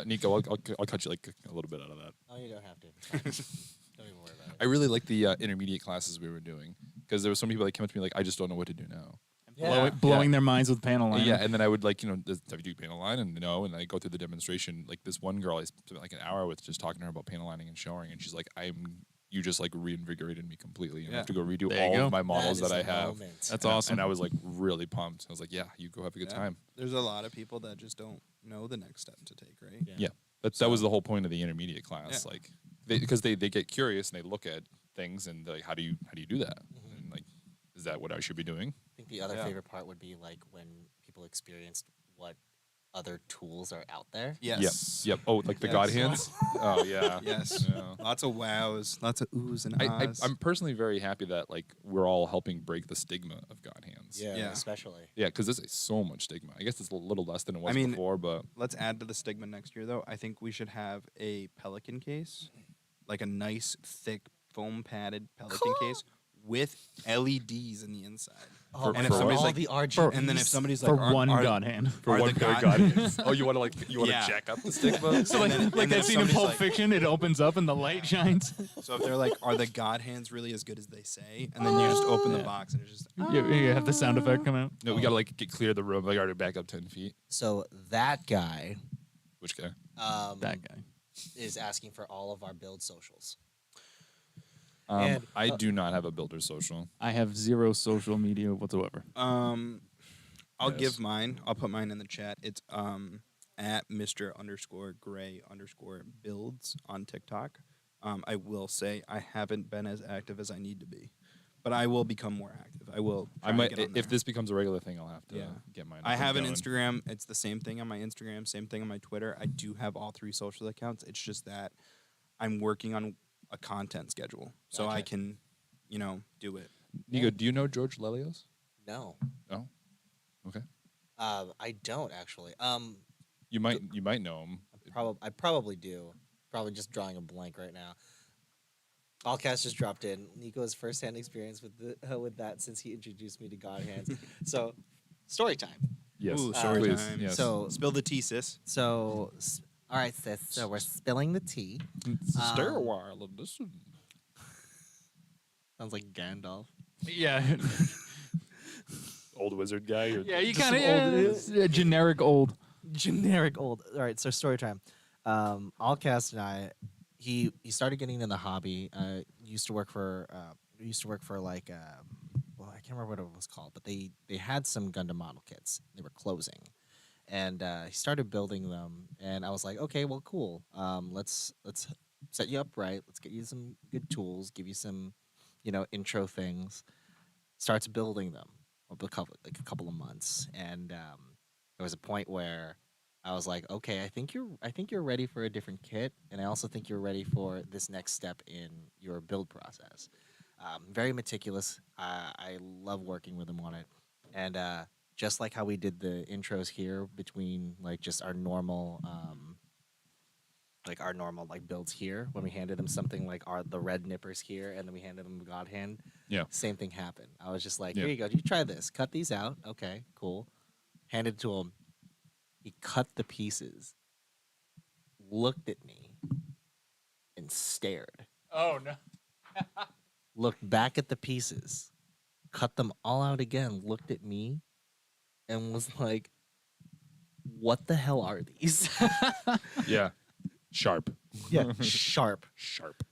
Nico, I'll cut you like a little bit out of that. Oh, you don't have to. It's fine. Don't even worry about it. I really like the intermediate classes we were doing because there were some people that came up to me like, I just don't know what to do now. Blowing their minds with panel line. Yeah, and then I would like, does have you do panel line? And and I go through the demonstration. Like this one girl I spent like an hour with just talking to her about panel lining and showing, and she's like, you just like reinvigorated me completely. I have to go redo There you all go. of my models That is that I the have. moment. That's And awesome. And I was like really pumped. I was like, yeah, you go have a good time. There's a lot of people that just don't know the next step to take, right? Yeah. Yeah. That was the whole point of the intermediate class. Yeah. Like because they get curious and they look at things and they're like, how do you do that? And like, is that what I should be doing? I think the other Yeah. favorite part would be like when people experienced what other tools are out there. Yes. Yep. Oh, like the Yes. God hands? Oh yeah. Yes. Yeah. Lots of wows, lots of oohs and ahs. I'm personally very happy that like we're all helping break the stigma of God hands. Yeah, especially. Yeah, because there's so much stigma. I guess it's a little less than it was I mean, before, but Let's add to the stigma next year, though. I think we should have a Pelican case, like a nice, thick, foam padded Pelican case with LEDs in the inside. Oh, and for if somebody's all like, the RGBs. and then if somebody's like, For are- one are- God hand. for Are one the pair of God- God hands. Oh, you want to Yeah. jack up the stigma? So like, And then- like and then that scene in somebody's Pulp like- Fiction, it opens up and the light shines. So if they're like, are the God hands really as good as they say? And then you just open the Yeah. box and it's just, You have the sound effect come out. No, we gotta like get clear of the room. Like, already back up 10 feet. So that guy Which guy? That guy. is asking for all of our build socials. I And, do not have a builder social. I have zero social media whatsoever. I'll Yes. give mine. I'll put mine in the chat. It's at Mr_Gray_builds on TikTok. I will say I haven't been as active as I need to be, but I will become more active. I will. I try might to get on if there. this becomes a regular thing. I'll have to Yeah. get mine. I up have and an going. Instagram. It's the same thing on my Instagram, same thing on my Twitter. I do have all three social accounts. It's just that I'm working on a content schedule so I Gotcha. can, do it. Nico, do you know George Lelios? No. No. Okay. I don't actually. You might know him. I probably do. Probably just drawing a blank right now. Allcast just dropped in. Nico's firsthand experience with that since he introduced me to God Hands. So, story time. Yes. Ooh, story please. time. Yes. So, Spill the tea, sis. all right, sis. So we're spilling the tea. Stay a while and listen. Sounds like Gandalf. Yeah. Old wizard guy. Or Yeah, you Just kind of some old- generic old. Generic old. All right, so story time. Allcast and I, he started getting in the hobby. Used to work for like well, I can't remember what it was called, but they had some Gundam model kits. They were closing, and he started building them. And I was like, okay, well, cool. Let's set you up right. Let's get you some good tools. Give you some, intro things. Starts building them over a couple of months, and there was a point where I was like, okay, I think you're ready for a different kit, and I also think you're ready for this next step in your build process. Very meticulous. I love working with him on it, and just like how we did the intros here between like just our normal builds here when we handed him something like the red nippers here, and then we handed him the God Hand. Yeah. Same thing happened. I was just like, Yeah. here you go. You try this. Cut these out. Okay, cool. Handed it to him. He cut the pieces, looked at me, and stared. Oh no. Looked back at the pieces, cut them all out again, looked at me, and was like, what the hell are these? Yeah. Sharp. Yeah, sharp. Sharp.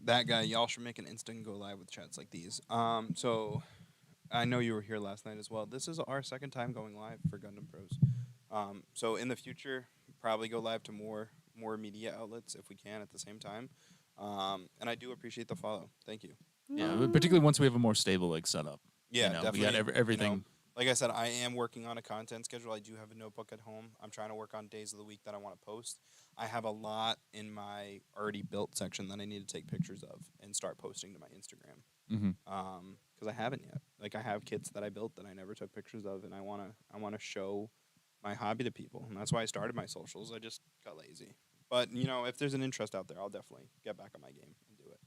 that guy, y'all should make an instant go live with chats like these. So I know you were here last night as well. This is our second time going live for Gundam Pros. So in the future, probably go live to more media outlets if we can at the same time. And I do appreciate the follow. Thank you. Yeah, but particularly once we have a more stable like setup. Yeah, you know, definitely. We got everything. You know, like I said, I am working on a content schedule. I do have a notebook at home. I'm trying to work on days of the week that I want to post. I have a lot in my already built section that I need to take pictures of and start posting to my Instagram. Mm-hmm. Because I haven't yet. Like I have kits that I built that I never took pictures of, and I wanna show my hobby to people, and that's why I started my socials. I just got lazy. But you know, if there's an interest out there, I'll definitely get back on my game and do it.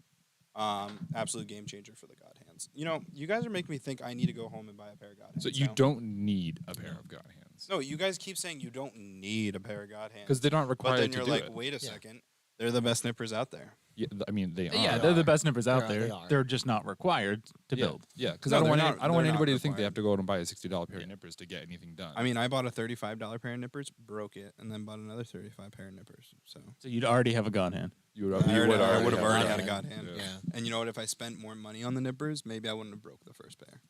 Absolute game changer for the God Hands. You know, you guys are making me think I need to go home and buy a pair of God Hands. So you now. don't need a pair of God Hands. No, you guys keep saying you don't need a pair of God Hands. Because they're not but required then to you're do like, it. wait a second, they're the best nippers out there. Yeah, I mean, they are. Yeah, They they're the are. best nippers out They there. are. They're just not required to Yeah, build. yeah. Because No, I don't they're want not- I don't want they're not anybody to think they required. have to go out and buy a $60 pair of nippers to get anything done. I mean, I bought a $35 pair of nippers, broke it, and then bought another $35 pair of nippers. So So you'd already have a God hand. you would, I you would would have have already God had a God hand. hand. Yeah. And you know what? If I spent more money on the nippers, maybe I wouldn't have broke the first pair.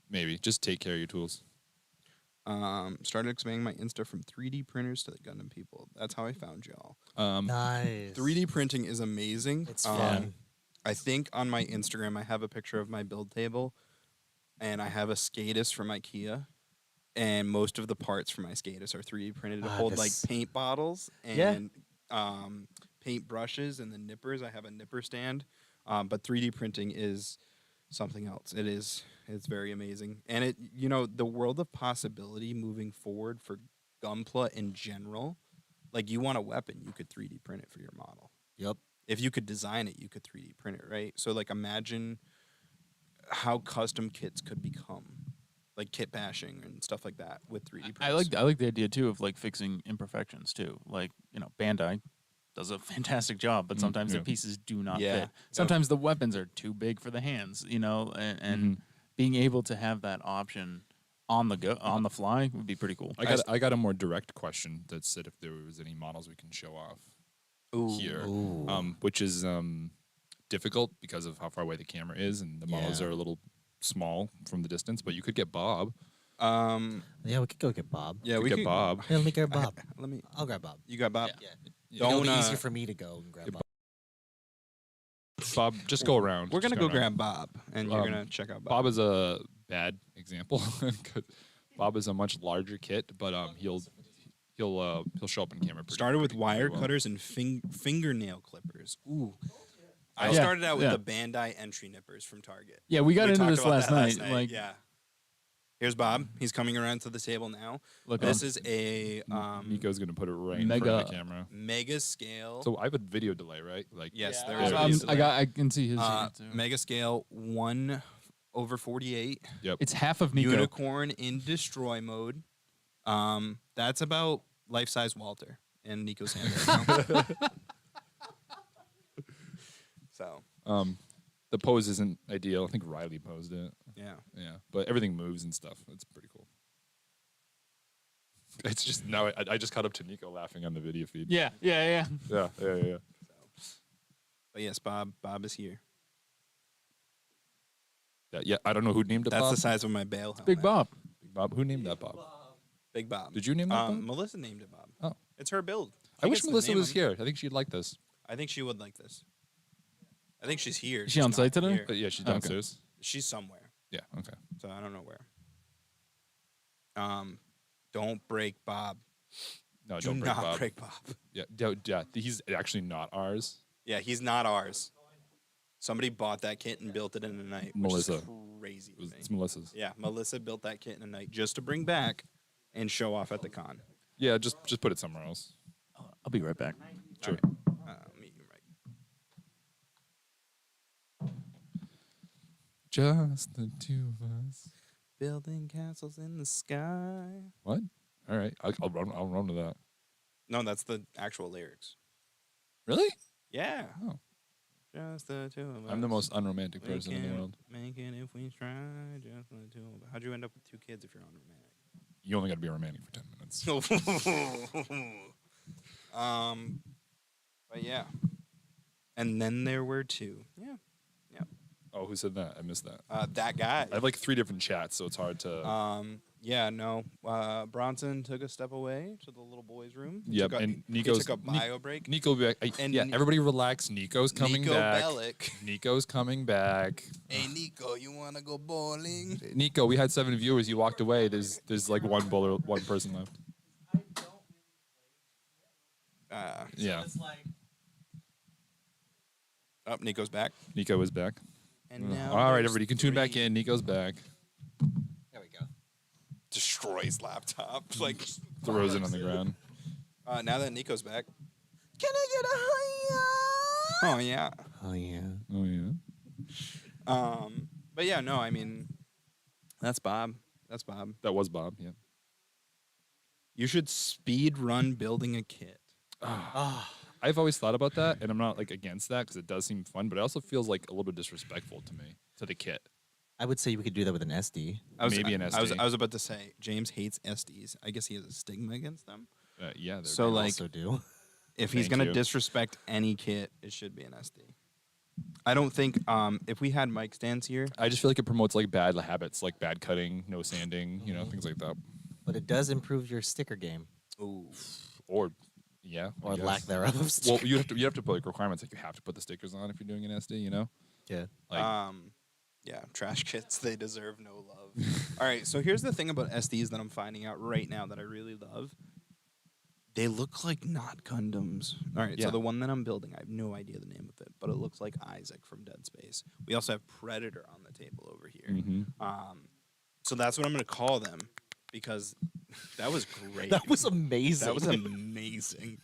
Maybe just take care of your tools. Started expanding my Insta from 3D printers to the Gundam people. That's how I found y'all. Nice. 3D printing is amazing. It's fun. I think on my Instagram I have a picture of my build table, and I have a SCADIS from IKEA, and most of the parts for my SCADIS are 3D printed to hold like this- paint bottles and paint brushes, and the nippers. I have a nipper stand, but 3D printing is something else. It's very amazing, and the world of possibility moving forward for Gunpla in general. Like you want a weapon, you could 3D print it for your model. Yep. If you could design it, you could 3D print it, right? So like imagine how custom kits could become, like kit bashing and stuff like that with 3D prints. I like the idea too of like fixing imperfections too. Like, you know, Bandai does a fantastic job, but sometimes yeah. their pieces do not Yeah. fit. Sometimes the weapons are too big for the hands, you know, and being able to have that option on the fly would be pretty cool. I got a more direct question that said if there was any models we can show off here, which is difficult because of how far away the camera is, and the models Yeah. are a little small from the distance. But you could get Bob. Yeah, we could go get Bob. Yeah, we we could could get Bob. Hey, let me grab Bob. I'll grab Bob. You got Bob. Yeah. Don't, It'll be easier for me to go and grab Bob. Bob, just go around. We're gonna Just go around. grab Bob, and you're gonna check out Bob. Bob is a bad example. 'Cause Bob is a much larger kit, but he'll show up in camera. Started with pretty wire well. cutters and fingernail clippers. Ooh. I Yeah, started out with yeah. the Bandai entry nippers from Target. Yeah, we got into talked this about last that night. Like, yeah. Here's Bob. He's coming around to the table now. look, This is a Nico's gonna put it right in front of the camera. mega scale. So I have a video delay, right? Like yes, there Yeah. is. a Um, video delay. I can see his here, too. Mega scale 1/48. It's half of Nico. Unicorn in destroy mode. That's about life size Walter in Nico's hand right now. So the pose isn't ideal. I think Riley posed it. yeah. Yeah, but everything moves and stuff. It's pretty cool. It's just now I just caught up to Nico laughing on the video feed. Yeah. Yeah. But yes, Bob is here. Yeah, I don't know who named it That's Bob. the size of my bail helmet. Big Bob. Big Bob. Who named that Bob? Big Bob. Did you name that Bob? Melissa named it Bob. Oh. It's her build. I She wish gets to Melissa name was them. here. I think she'd like this. I think she would like this. I think she's here. Is she She's on not site today? here. But yeah, she's Okay. downstairs. She's somewhere, Yeah, okay. so I don't know where. Don't break Bob. No, Do don't break not Bob. break Bob. Yeah, he's actually not ours. Yeah, he's not ours. Somebody bought that kit and built it in a night. Which Melissa. Is crazy. To me. It's Melissa's. Yeah, Melissa built that kit in a night just to bring back and show off at the con. Yeah, just put it somewhere else. I'll be right back. Sure. Meet you right. Just the two of us. Building castles in the sky. What? All right, I'll run to that. No, that's the actual lyrics. Really? Yeah. Oh. Just the two of us. I'm the most unromantic We person in the can world. Make it if we try. Just the two of us. How'd you end up with 2 kids if you're unromantic? You only got to be romantic for 10 minutes. But yeah. And then there were two. Yeah. Oh, who said that? I missed that. That guy. I have like 3 different chats, so it's hard to. Yeah, no. Bronson took a step away to the little boy's room. Yep, Took a, and he Nico's took a bio break. Nico will be back. And Yeah, Ni- everybody relax. Nico's coming Nico back. Bellic. Nico's coming back. Hey, Nico, you want to go bowling? Nico, we had 7 viewers. You walked away. There's like one person left. Yeah, Up, Nico's back. Nico is back. And now All right, there's everybody, you can tune back 3. in. Nico's back. There we go. Destroys laptop. Like, Throws it on the ground. now that Nico's back. Can I get a hiya? Oh, yeah. Oh yeah. Oh yeah. But yeah, no, I mean, that's Bob. That's Bob. That was Bob. Yeah. You should speed run building a kit. I've always thought about that, and I'm not like against that because it does seem fun, but it also feels like a little bit disrespectful to me, to the kit. I would say we could do that with an SD. Maybe an SD. I was about to say, James hates SDs. I guess he has a stigma against them. Yeah. They're So, I like, also do. if he's Thank going to you. disrespect any kit, it should be an SD. I don't think if we had mic stands here, I just feel like it promotes like bad habits, like bad cutting, no sanding, things like that. But it does improve your sticker game, Or yeah, I or guess. lack thereof. Well, you have to put like requirements, like you have to put the stickers on if you're doing an SD. Yeah. Like yeah, trash kits, they deserve no love. All right, so here's the thing about SDs that I'm finding out right now that I really love. They look like not Gundams. All right, Yeah. so the one that I'm building, I have no idea the name of it, but it looks like Isaac from Dead Space. We also have Predator on the table over here. mhm. So that's what I'm going to call them because that was great. That was amazing. That was amazing.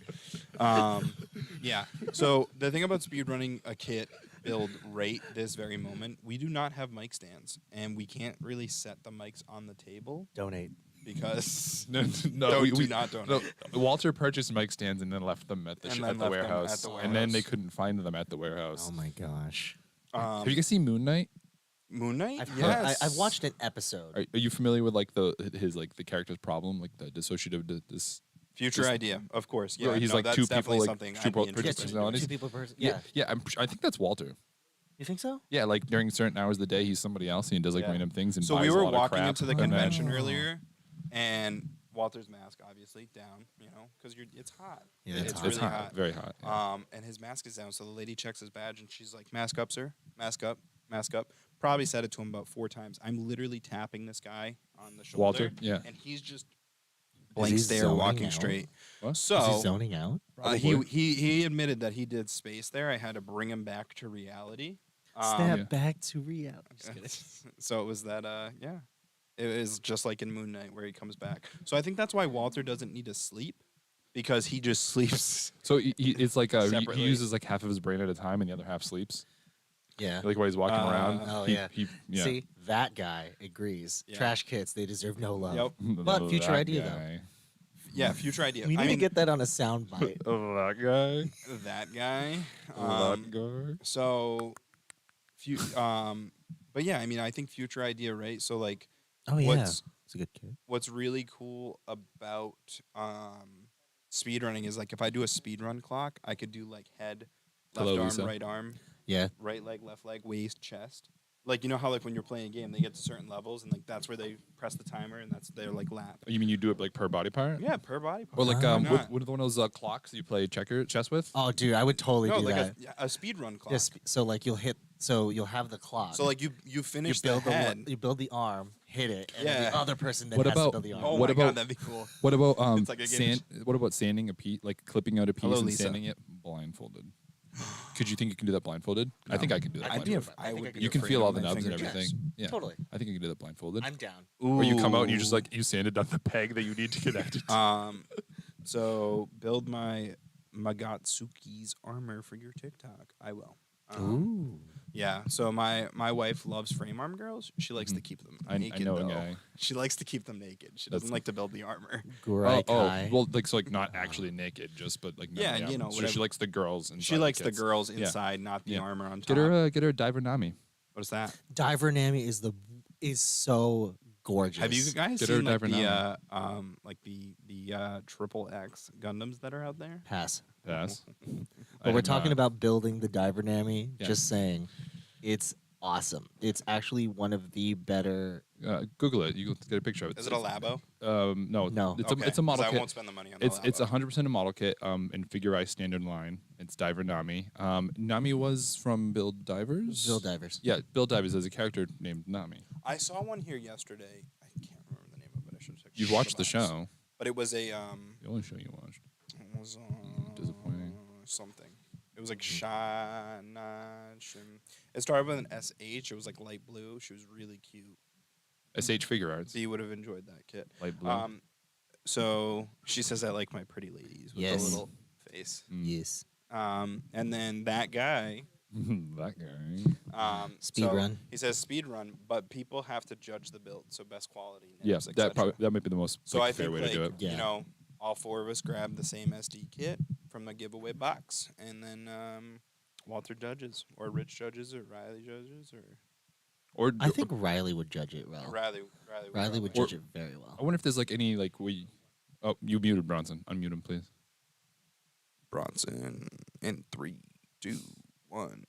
Yeah. So the thing about speedrunning a kit build right this very moment, we do not have mic stands, and we can't really set the mics on the table Donate. because No, we do not donate. No, Walter purchased mic stands and then left them at the And sh- then at the left them warehouse, at the and then they warehouse. couldn't find them at the warehouse. Oh my gosh. Have you guys seen Moon Knight? Moon Knight? I've heard, Yes. I've watched an episode. Are you familiar with like the character's problem, like the dissociative this? Future Just- idea, of course. Where Yeah, he's no, like that's two people, definitely like, something two I'd be people- interested in. personalities. Two people per person. Yeah. Yeah. I think that's Walter. You think so? Yeah, like during certain hours of the day, he's somebody else and he does like Yeah. random things and So buys we a were lot of walking crap, into the and then- convention Oh. earlier, and Walter's mask obviously down, because it's hot. Yeah, it's it's really It's hot, hot. very hot. Yeah. And his mask is down. So the lady checks his badge, and she's like, "Mask up, sir. Mask up. Mask up." Probably said it to him about 4 times. I'm literally tapping this guy on the shoulder, Walter, yeah. and he's just blank he stare, zoning walking out? straight. What? Is he So zoning out? he admitted that he did space there. I had to bring him back to reality. Snap Yeah. back to reality. I'm just kidding. So it was that, yeah. It is just like in Moon Knight where he comes back. So I think that's why Walter doesn't need to sleep, because he just sleeps. So it's like he Separately. uses like half of his brain at a time and the other half sleeps. Yeah. Like while he's walking around. Oh, he, yeah. yeah. See, that guy agrees. Yeah. Trash kits, they deserve no love. Yep. But future That idea, guy. Yeah, future idea. We need I mean, to get that on a soundbite. That guy. that guy. That guy. So, but yeah, I mean, I think future idea, right? So like, Oh yeah, what's it's a good kid. what's really cool about speedrunning is like if I do a speedrun clock, I could do like head, left Hello, arm, Lisa. right arm, Yeah. right leg, left leg, waist, chest. Like, you know how like when you're playing a game, they get to certain levels and like that's where they press the timer and that's their like lap. You mean you do it like per body part? Yeah, per body part. Or like Why what not? what are one of those clocks you play chess with? Oh, dude, I would totally No, do like that. a speedrun clock. Just so like you'll have the clock. So like you you finish build the head. you build the arm, hit it, and then Yeah. the other person then What has to about- build the arm. Oh What my about- god, that'd be cool. What about It's like a game of what about sanding a piece, like clipping out a piece Hello, and Lisa. sanding it blindfolded? Could you think you can do that blindfolded? I think I can do that. I'd be blindfolded. I think I could You do can it feel all the my nubs and fingertips. everything. Yeah, Totally. I think I can do that blindfolded. I'm down. Or you come out and you Ooh. just like you sanded down the peg that you need to connect it to. So build my Magatsuki's armor for your TikTok. I will. Ooh. Yeah. So my wife loves frame arm girls. She likes to keep them I naked. know a though. guy. She likes to keep them naked. She That's- doesn't like to build the armor. Great. Well, like so, like not actually naked, just but like no, Yeah, you know, So whatever. she likes the girls and She likes the kits. girls Yeah. inside, not the Yeah. armor on top. Get her a diver Nami. What is that? Diver Nami is so gorgeous. Have you guys Get her seen like diver the triple X Gundams that are out there? Pass. Pass. But we're talking about building the diver Nami. Yeah. Just saying, it's awesome. It's actually one of the better. Google it. You can get a picture of it. Is it a Labo? No. No. It's Okay, it's a model 'cause I kit. won't spend the money on It's the it's Labo. 100% a model kit. In Figure Eye standard line. It's Diver Nami. Nami was from Build Divers. Build divers. Yeah, Build Divers has a character named Nami. I saw one here yesterday. I can't remember the name of it. I should have. You've watched the show. But it was a The only show you watched. It was Disappointing. something. It was like Shanash. It started with an SH. It was like light blue. She was really cute. SH Figure Arts. So you would have enjoyed that kit. Light blue. So she says I like my pretty ladies with Yes. the little face. Yes. And then that guy. That guy. Speed so run. He says speed run, but people have to judge the build. So best quality. Yeah, names, that etc. probably that might be the most So like, I fair think way like to do it. Yeah. you know, all four of us grabbed the same SD kit from the giveaway box, and then Walter judges, or Rich judges, or Riley judges, or I think Riley would judge it well. Riley would probably- judge it very well. I wonder if there's like any like we. Oh, you muted Bronson. Unmute him, please. Bronson in 3, 2, 1.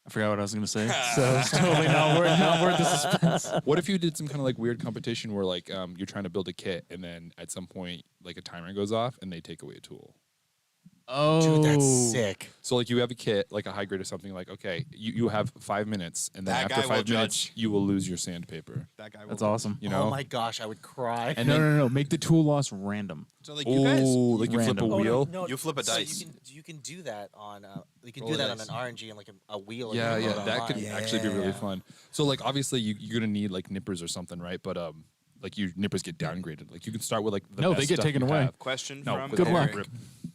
I forgot what I was gonna say. So it's totally not worth the suspense. What if you did some kind of like weird competition where like you're trying to build a kit and then at some point like a timer goes off and they take away a tool? Oh, Dude, that's sick. So like you have a kit like a high grade or something like okay you have 5 minutes and then That after guy will 5 minutes judge. you will lose your sandpaper. That guy. That's will- awesome. You know. Oh my gosh, I would cry. And no, then- no, no. Make the tool loss random. So like you guys, Oh, like you flip a Random. wheel. You flip a so dice. You can do that on you can Roll do a that on dice. an RNG and like a wheel. Yeah, and you yeah, can that load could online. actually be really Yeah. fun. So like obviously you're gonna need like nippers or something, right? But like your nippers get downgraded. Like you can start with like the No, best they get stuff taken you away. have. Question No, from Good luck. Eric.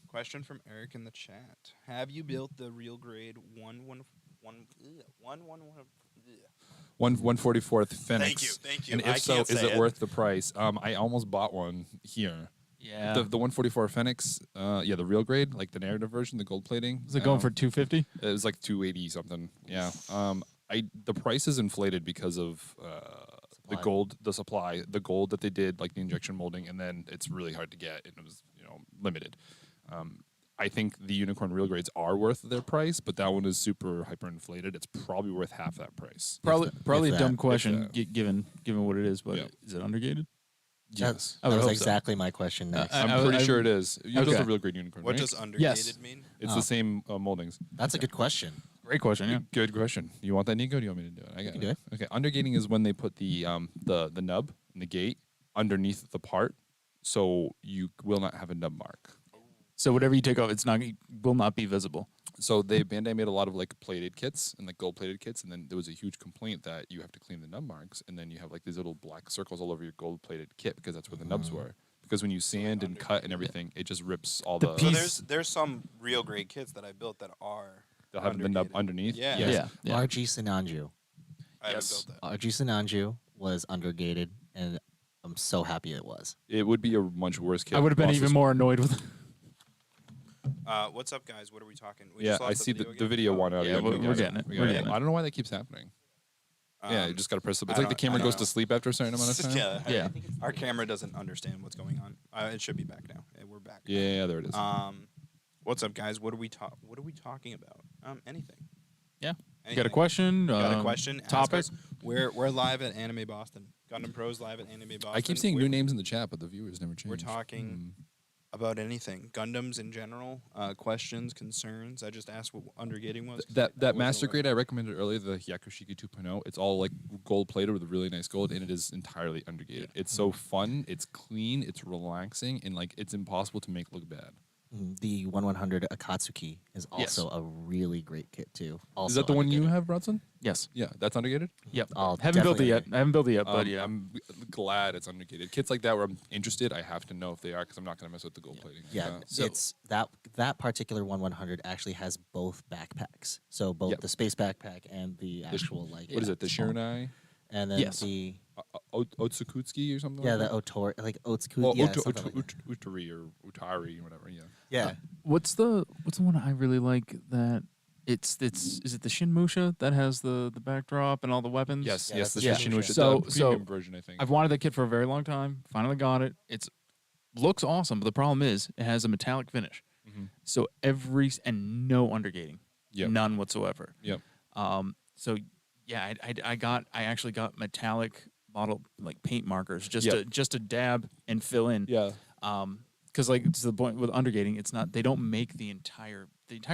Question from Eric in the chat. Have you built the real grade 144th Phoenix. Thank you. And I if so, can't is say it worth the price? I almost bought one here. Yeah. The 144 Phoenix, yeah, the real grade, like the narrative version, the gold plating. Is it going for 250? It was like 280 something. Yeah. The price is inflated because of the Supply. gold, the supply, the gold that they did, like the injection molding, and then it's really hard to get, and it was limited. I think the unicorn real grades are worth their price, but that one is super hyper inflated. It's probably worth half that price. Probably if a dumb that. question If given what it is, but Yeah. is it undergated? Yes. I would That was hope so. exactly my question next. I'm pretty sure it is. You know, okay. the real grade unicorn, What right? does undergated Yes. mean? It's Oh. the same moldings. That's a good question. Great question. Yeah. Good question. You want that, Nico? Or do you want me to do it? I got can do it. Okay. Undergating is when they put the nub and the gate underneath the part, so you will not have a nub mark. So whatever you take off, it will not be visible. So Bandai made a lot of like plated kits and like gold plated kits, and then there was a huge complaint that you have to clean the nub marks, and then you have like these little black circles all over your gold plated kit because that's where the nubs were. Because when you sand and cut and everything, it just rips all The the. So piece- there's some real grade kits that I built that are. They'll have the nub undergated. underneath. Yeah. Yes. Yeah. RG Sinanju. I haven't Yes. built that. RG Sinanju was undergated, and I'm so happy it was. It would be a much worse kit. I would have been Also- even more annoyed with. What's up, guys? What are we talking? We Yeah, just I lost see the again? video Oh. one out. Yeah, we're getting it. We're getting it. I don't know why that keeps happening. Yeah, you Um, just got to press it. I It's like the don't- camera I don't goes know. to sleep after a certain amount of time. yeah. Yeah. Our camera doesn't understand what's going on. It should be back now. We're back. now. Yeah, there it is. What's up, guys? What are we talking about? Anything. Yeah. You got a Anything. question? Got a question? Ask Topic? us. We're live at Anime Boston. Gundam Pros live at Anime Boston. I keep seeing We're- new names in the chat, but the viewers never change. We're talking about anything. Gundams in general. Questions, concerns. I just asked what undergating was. 'cause I That wasn't master aware. grade I recommended earlier, the Yakushiki 2.0, it's all like gold plated with really nice gold, and it is entirely undergated. It's so fun, it's clean, it's relaxing, and like it's impossible to make look bad. The 1100 Akatsuki is also a really great kit too. Also Is that the one you undergated. have, Bronson? Yes. Yeah, that's undergated. Yep. Oh, Haven't built it definitely yet. I haven't built it yet, but yeah. I'm glad it's undergated. Kits like that where I'm interested, I have to know if they are because I'm not going to mess with the gold plating. Yeah, So- it's that particular 1100 actually has both backpacks. So both Yep. the space backpack and the actual like. What is it? The Shiranai? And then Yes. the Otsukutsuki or something? yeah like the that? Otor like Otsuku Oh, yeah Utu- something like that. Utari or Utari or whatever. Yeah. Yeah. What's the one I really like that It's is it the Shinmusha that has the backdrop and all the weapons? Yes, Yeah, yes, that's the the Yeah. Shin, which is So- the so premium version, I think. I've wanted that kit for a very long time. Finally got it. It's looks awesome, but the problem is it has a metallic finish. Mhm. So and no undergating, Yep. none whatsoever. Yep. So yeah, I actually got metallic model like paint markers Yep. just to dab and fill in. Yeah. Because like to the point with undergating, it's not they don't make the entire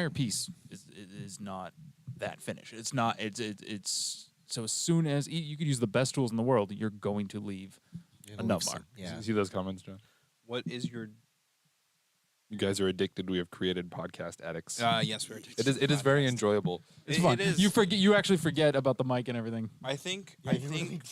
piece is not that finish. It's not it's so as soon as you could use the best tools in the world, you're going to leave It'll a nut leave some- mark. Yeah. See those comments, John? What is your? You guys are addicted. We have created podcast addicts. Yes, we're. It is very enjoyable. It's It- fun. it is. You actually forget about the mic and everything. I think Yeah, I you really think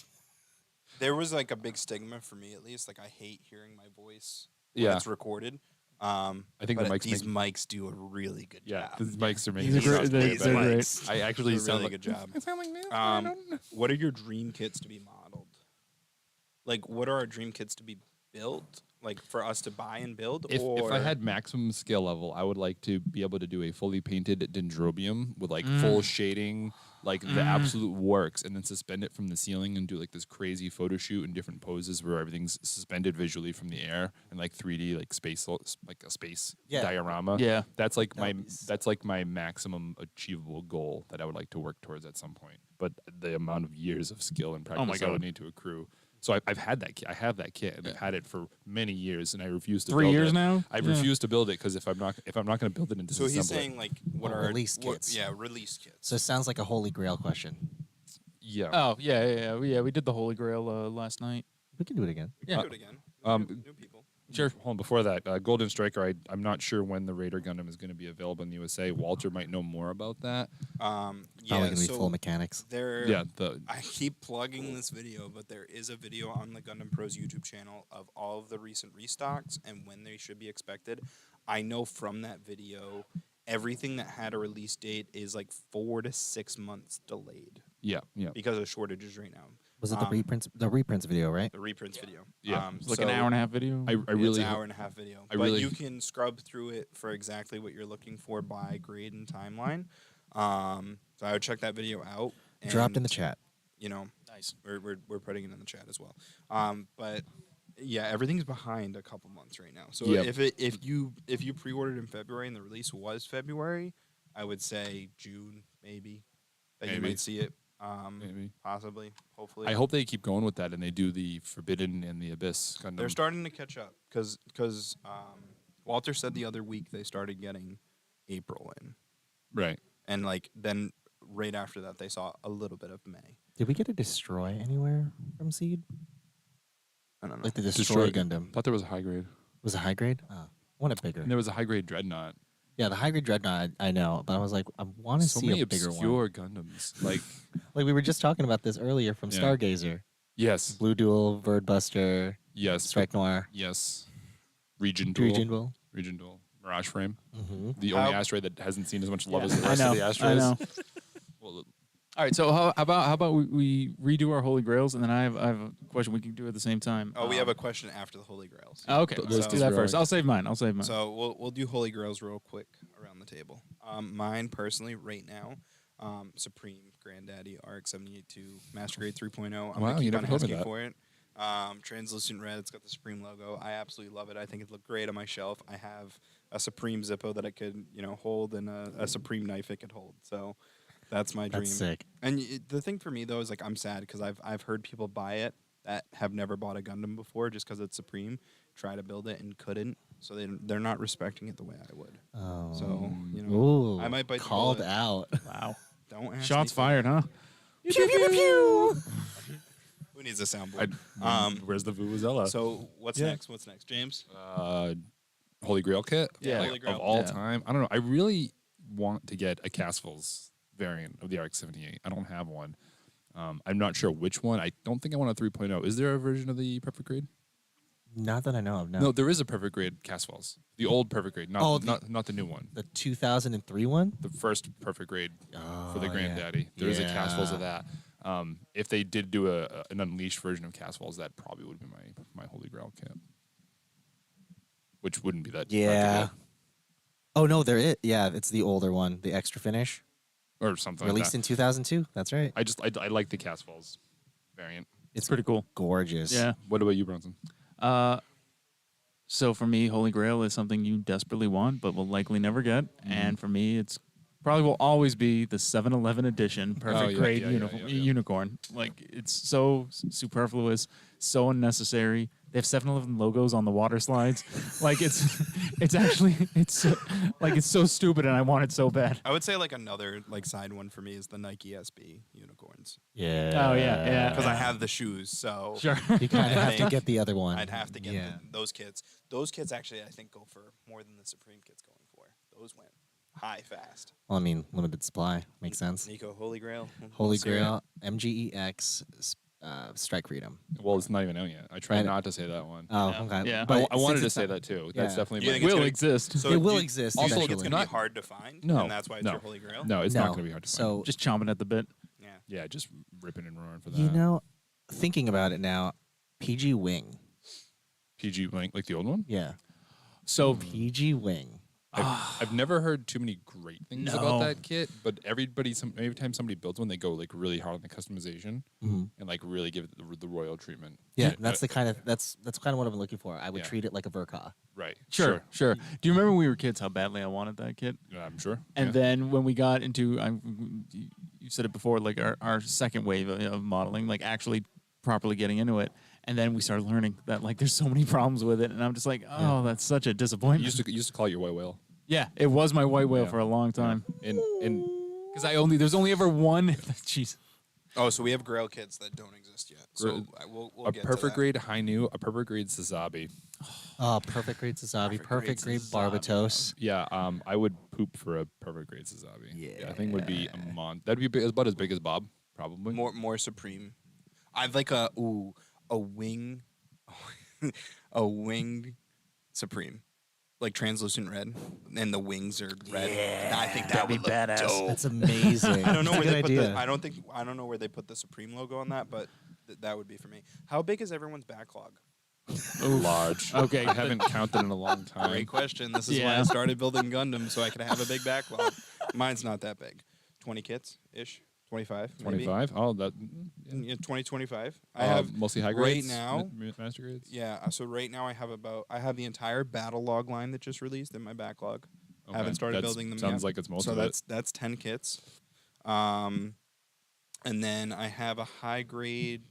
there was like a big stigma for me at least. Like I hate hearing my voice when Yeah. it's recorded. I think but the mics these make- mics do a really good Yeah, job. these mics are making These are it great- sound they're- way they're better. great. I actually Do a sound really like good job. I sound like this. What are your dream kits to be modeled? Like, what are our dream kits to be built? Like for us to buy and build? If or I had maximum skill level, I would like to be able to do a fully painted dendrobium with like full shading, like the absolute works, and then suspend it from the ceiling and do like this crazy photo shoot in different poses where everything's suspended visually from the air and like 3D like space like a space Yeah. diorama. Yeah. That's like That would be that's like my maximum achievable goal that I would like to work towards at some point. But the amount of years of skill and practice my I would God. need to accrue. So I've had that kit. I have that kit, and I've had it for many years, and I refuse to 3 build years it. now. I Yeah. refuse to build it because if I'm not going to build it and so disassemble he's it, saying like what Oh, are release kits. Yeah, release kits. So it sounds like a holy grail question. yeah. Oh yeah. We did the Holy Grail last night. We can do it again. We can do it again. New people. Sure. Hold on. Before that, Golden Striker. I'm not sure when the Raider Gundam is going to be available in the USA. Walter might know more about that. Probably Yeah, gonna be so full mechanics. there. Yeah. The I keep plugging this video, but there is a video on the Gundam Pros YouTube channel of all of the recent restocks and when they should be expected. I know from that video, everything that had a release date is like 4 to 6 months delayed yeah. because of shortages right now. Was it the Um, reprints? The reprints video, right? The reprints video. Yeah. It's like an hour and a half video. I It's really an hope- hour and a half video. I But really- you can scrub through it for exactly what you're looking for by grade and timeline. So I would check that video out. Dropped in the and, chat. You know, Nice. we're putting it in the chat as well. But yeah, everything's behind a couple months right now. So Yep. if you pre-ordered in February and the release was February, I would say June maybe that you Maybe. might see it. maybe. Possibly, hopefully. I hope they keep going with that and they do the Forbidden and the Abyss Gundam. They're starting to catch up because Walter said the other week they started getting April in, right. and like then right after that they saw a little bit of May. Did we get a destroy anywhere from Seed? I don't know. Like the destroy Gundam. Thought there was a high grade. Was it high grade? Oh, I want it bigger. And there was a high grade Dreadnought. Yeah, the high grade dreadnought. I know, but I was like, I want to So see many a bigger one. obscure Gundams. Like Like we were just talking about this earlier from Yeah. Stargazer. yes, Blue Duel, Birdbuster, yes, Strike Noir, yes. Region Duel. Region Duel. Region Duel. Mirage Frame. Mm-hmm. The only asteroid that hasn't seen as much love Yeah. as the I rest know. of the I asteroids. know. Well, All right. So how about we redo our Holy Grails, and then I have a question we can do at the same time. Oh, we have a question after the Holy Grails. Oh, okay, Th- let's those do that two first. are- I'll save mine. So we'll do Holy Grails real quick around the table. Mine personally right now, Supreme Granddaddy RX-78-2 Master Grade 3.0. I'm Wow, gonna you keep never on told me asking that. for it. Translucent red. It's got the Supreme logo. I absolutely love it. I think it looked great on my shelf. I have a Supreme Zippo that it could hold, and a Supreme knife it could hold. So that's my dream. That's sick. And the thing for me though is like I'm sad because I've heard people buy it that have never bought a Gundam before just because it's Supreme, try to build it and couldn't. So they're not respecting it the way I would. Oh. So Ooh, I might bite the called bullet. out. Wow. Don't ask Shots me. fired, huh? Pew pew pew pew. Who needs a soundboard? where's the Vuvuzela? So what's Yeah. next? What's next, James? Holy Grail kit. Yeah, Like, Holy Grail. of all Yeah. time. I don't know. I really want to get a Casville's variant of the RX-78. I don't have one. I'm not sure which one. I don't think I want a 3.0. Is there a version of the perfect grade? Not that I know of. No. No, there is a perfect grade Casville's. The old perfect grade, not Oh, the- not the new one. The 2003 one. The first perfect grade for the Oh, Granddaddy. There is a Casville's of yeah. that. If they did do an unleashed version of Casville's, that probably would be my Holy Grail kit. Which wouldn't be that hard to Yeah. get. Oh no, there is. Yeah, it's the older one, the extra finish. or something Released like in 2002. That's right. that. I like the Cast Falls variant. It's pretty cool. Gorgeous. Yeah. What about you, Bronson? So for me, Holy Grail is something you desperately want, but will likely never get. And for me, it's probably will always be the 7-Eleven edition, perfect yeah, grade yeah, yeah. unicorn. Like it's so superfluous, so unnecessary. They have 7-Eleven logos on the water slides. Like it's actually like it's so stupid, and I want it so bad. I would say like another like side one for me is the Nike SB unicorns Yeah. Oh yeah. because I have the shoes, so Sure. You kind of I have to think get the other one. I'd have to get Yeah. those kits. Those kits actually I think go for more than the Supreme kits going for. Those went high fast. Well, I mean, limited supply makes sense. Nico, Holy Grail. Holy Let's hear it. Grail, MGEX, Strike Freedom. Well, it's not even out yet. I tried And- not to say that one. Oh, Yeah. okay. Yeah. But I wanted since to it's say not- that too. yeah. That's definitely You my think it's Will gonna- exist. So It will do- exist Do you think it's eventually. going to Not- be hard to find? No, And that's why it's no. your Holy Grail? No, it's No. not going to be hard to find. So Just chomping at the bit. Yeah. Yeah, just ripping and roaring for that. you know, thinking about it now, PG Wing. PG like the old one. Yeah. So PG Wing. I've never heard too many great things No. about that kit, but every time somebody builds one, they go like really hard on the customization Mhm. and like really give it the royal treatment. Yeah, But- that's the kind of that's kind of what I'm looking for. I would Yeah. treat it like a Verka. right. sure. Do you remember when we were kids how badly I wanted that kit? Yeah, I'm sure. And yeah. then when we got into, you said it before, like our second wave of modeling, like actually properly getting into it, and then we started learning that like there's so many problems with it, and I'm just like, oh, that's such a disappointment. you used to call it your white whale. Yeah, it was my white whale Yeah. for a long time And because there's only ever one. Jeez. Oh, so we have Grail kits that don't exist yet. So Grail- we'll a get to perfect that. grade high new, a perfect grade Sazabi. Oh, perfect grade Sazabi, perfect grade Barbatos. Yeah, I would poop for a perfect grade Sazabi. I think would be a That'd be about as big as Bob, probably. More Supreme. I'd like a wing, a winged Supreme, like translucent red, and the wings are red. I think that would look badass. dope. That's amazing. I don't know That's where a they good put idea. the. I don't know where they put the Supreme logo on that, but that would be for me. How big is everyone's backlog? Large. Okay, I haven't counted in a long time. Great question. This is why Yeah. I started building Gundam so I could have a big backlog. Mine's not that big. 20 kits ish. 25. Maybe. 25. Oh, that. Yeah, 20, 25. I have mostly high right grades. now- master grades. Yeah, so right now I have the entire battle log line that just released in my backlog. Okay, Haven't started that's- building them Sounds yet. like it's most So of it. that's 10 kits. And then I have a high grade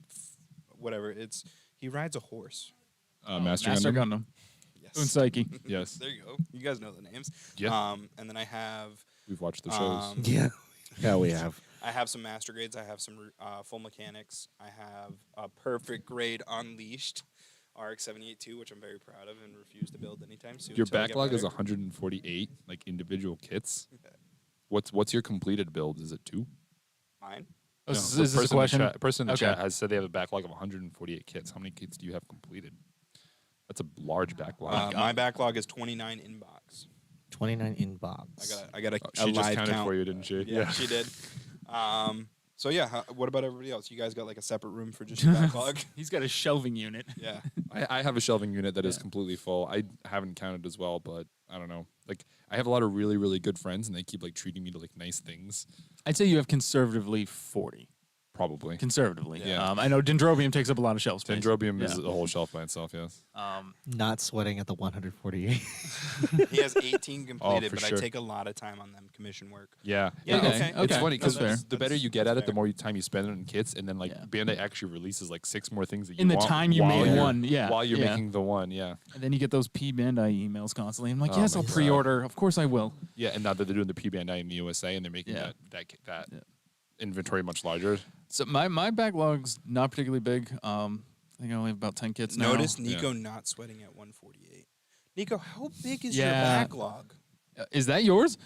whatever. He rides a horse. Master Master Gundam. Gundam. Yes. Unsaiki. Yes, There you go. You guys know the names. Yeah. And then I have we've watched the shows. Yeah. Yeah, we have. I have some master grades. I have some full mechanics. I have a perfect grade Unleashed RX-78-2, which I'm very proud of and refuse to build anytime soon. Your until I get backlog is better. 148 like individual kits. Yeah. What's your completed build? Is it 2? Mine. Oh, No, is the this a person in the question? chat- person in the Okay. chat has said they have a backlog of 148 kits. How many kits do you have completed? That's a large backlog. My backlog is 29 in box. 29 in box. I got a she just live counted count. for you, didn't she? Yeah, she did. So yeah, what about everybody else? You guys got like a separate room for just your backlog? He's got a shelving unit. Yeah. I have a shelving unit that is Yeah. completely full. I haven't counted as well, but I don't know. Like I have a lot of really, really good friends, and they keep like treating me to like nice things. I'd say you have conservatively 40. Probably. Conservatively. Yeah. I know Dendrobium takes up a lot of shelf space. Dendrobium Yeah. is a whole shelf by itself. Yes. Not sweating at the 148. He has 18 completed, for but sure. I take a lot of time on them commission work. Yeah. Yeah, It's- okay, It's okay. funny because That's fair. the better you get That's at it, the fair. more time you spend on kits, and then like Yeah. Bandai actually releases like 6 more things that you In the want time you while made you're- one, yeah, While you're yeah. making the one, yeah. And then you get those P Bandai emails constantly. I'm like, Oh yes, my I'll God. pre-order. Of course I will. Yeah, and now that they're doing the P Bandai in the USA and they're making Yeah. that Yeah. inventory much larger. So my backlog's not particularly big. I think I only have about 10 kits now. Notice Nico not sweating at 148. Nico, how big is your Yeah. backlog? Is that yours?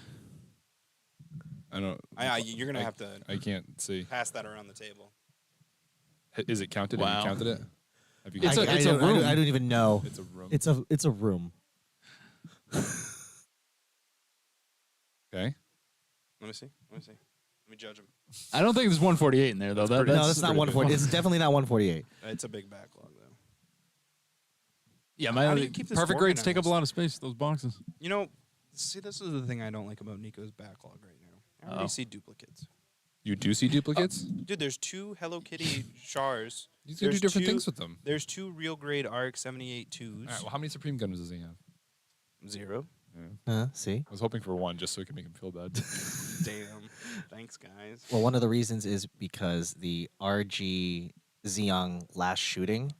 I don't. You're gonna have to I can't see. pass that around the table. Is it counted? Have Wow. you counted it? Have you It's counted a- it? it's a room. I don't even know. It's a room. It's a room. Okay. Let me see. Let me judge him. I don't think there's 148 in there though. That's pretty- No, that's not pretty 140. It's definitely not 148. It's a big backlog though. yeah. How do you keep this perfect grades take up a organized? lot of space. Those boxes. You know, see, this is the thing I don't like about Nico's backlog right now. I already Oh. see duplicates. You do see duplicates? Dude, there's 2 Hello Kitty Chars. You can do There's different 2 things with them. There's 2 real grade RX 78 2s. All right, well, how many Supreme Gundams does he have? 0. See? I was hoping for 1 just so we could make him feel bad. Damn. Thanks, guys. Well, one of the reasons is because the RG Xeon Last Shooting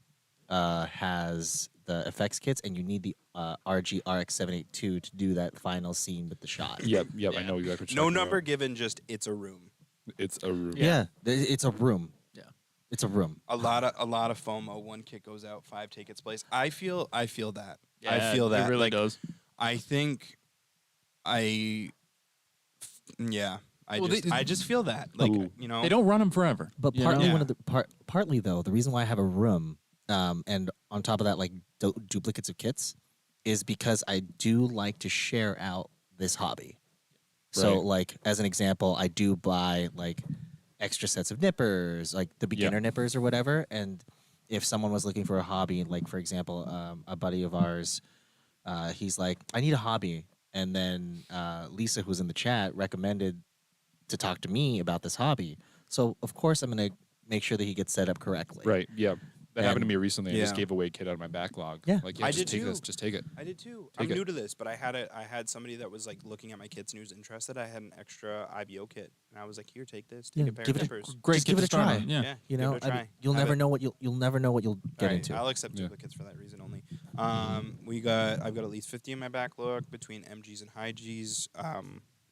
has the effects kits, and you need the RG RX 782 to do that final scene with the shot. yep, I know exactly what you're No talking number about. given, just it's a room. It's a room. Yeah, it's a room. Yeah. It's a room. A lot of FOMO. 1 kit goes out, 5 take its place. I feel that. I Yeah, feel that. It really like, does. I think yeah. Well, I just feel that. Like, Ooh. you know. They don't run them forever. But you partly know? one of the partly though, the reason why I have a room, and on top of that, like duplicates of kits, is because I do like to share out this hobby. So, Right. like as an example, I do buy like extra sets of nippers, like the beginner nippers or whatever. And if someone was looking for a hobby, like for example, a buddy of ours, he's like, I need a hobby, and then Lisa, who's in the chat, recommended to talk to me about this hobby. So of course I'm gonna make sure that he gets set up correctly. Right, yeah. That happened to And- me recently. I just Yeah. gave away a kit out of my backlog. Yeah. Like, yeah, I just did take this. too. Just take it. I did too. Take I'm it. new to this, but I had somebody that was like looking at my kits and he was interested. I had an extra IBO kit, and I was like, "Here, take this. Take Yeah, a pair give of it a nippers." Great Just kit give it to a start try. on, Yeah. You give know, it a try. you'll Have never it. know what you'll never know what you'll get Alright, into. I'll accept Yeah. duplicates for that reason only. I've got at least 50 in my backlog between MGs and high Gs.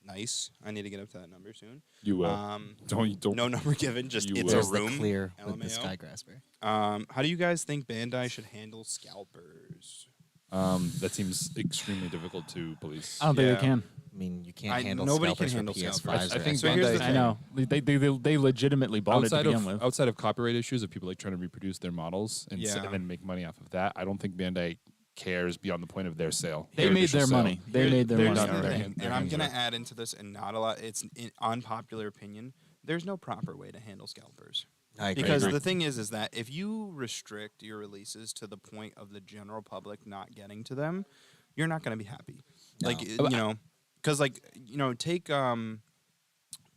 Nice. I need to get up to that number soon. You will. Don't. No number given. Just You it's will. a There's room. the clear with the LMAO. Skygrasper. How do you guys think Bandai should handle scalpers? That seems extremely difficult to police. I don't think Yeah. they can. I mean, you can't I- handle nobody scalpers can handle for PS5s. scalpers. I or think So here's the Xboxes. thing. I know. They legitimately bought it to begin with. Outside of copyright issues of people like trying to reproduce their models and, Yeah. and then make money off of that, I don't think Bandai cares beyond the point of their sale. They Their made initial their sale. money. They Here- made their there's money. the Their thing, hand- their and I'm hands gonna are- add into this, and not a lot. It's unpopular opinion. There's no proper way to handle scalpers. I agree. Because agree. the thing is that if you restrict your releases to the point of the general public not getting to them, you're not going to be happy. No. Like because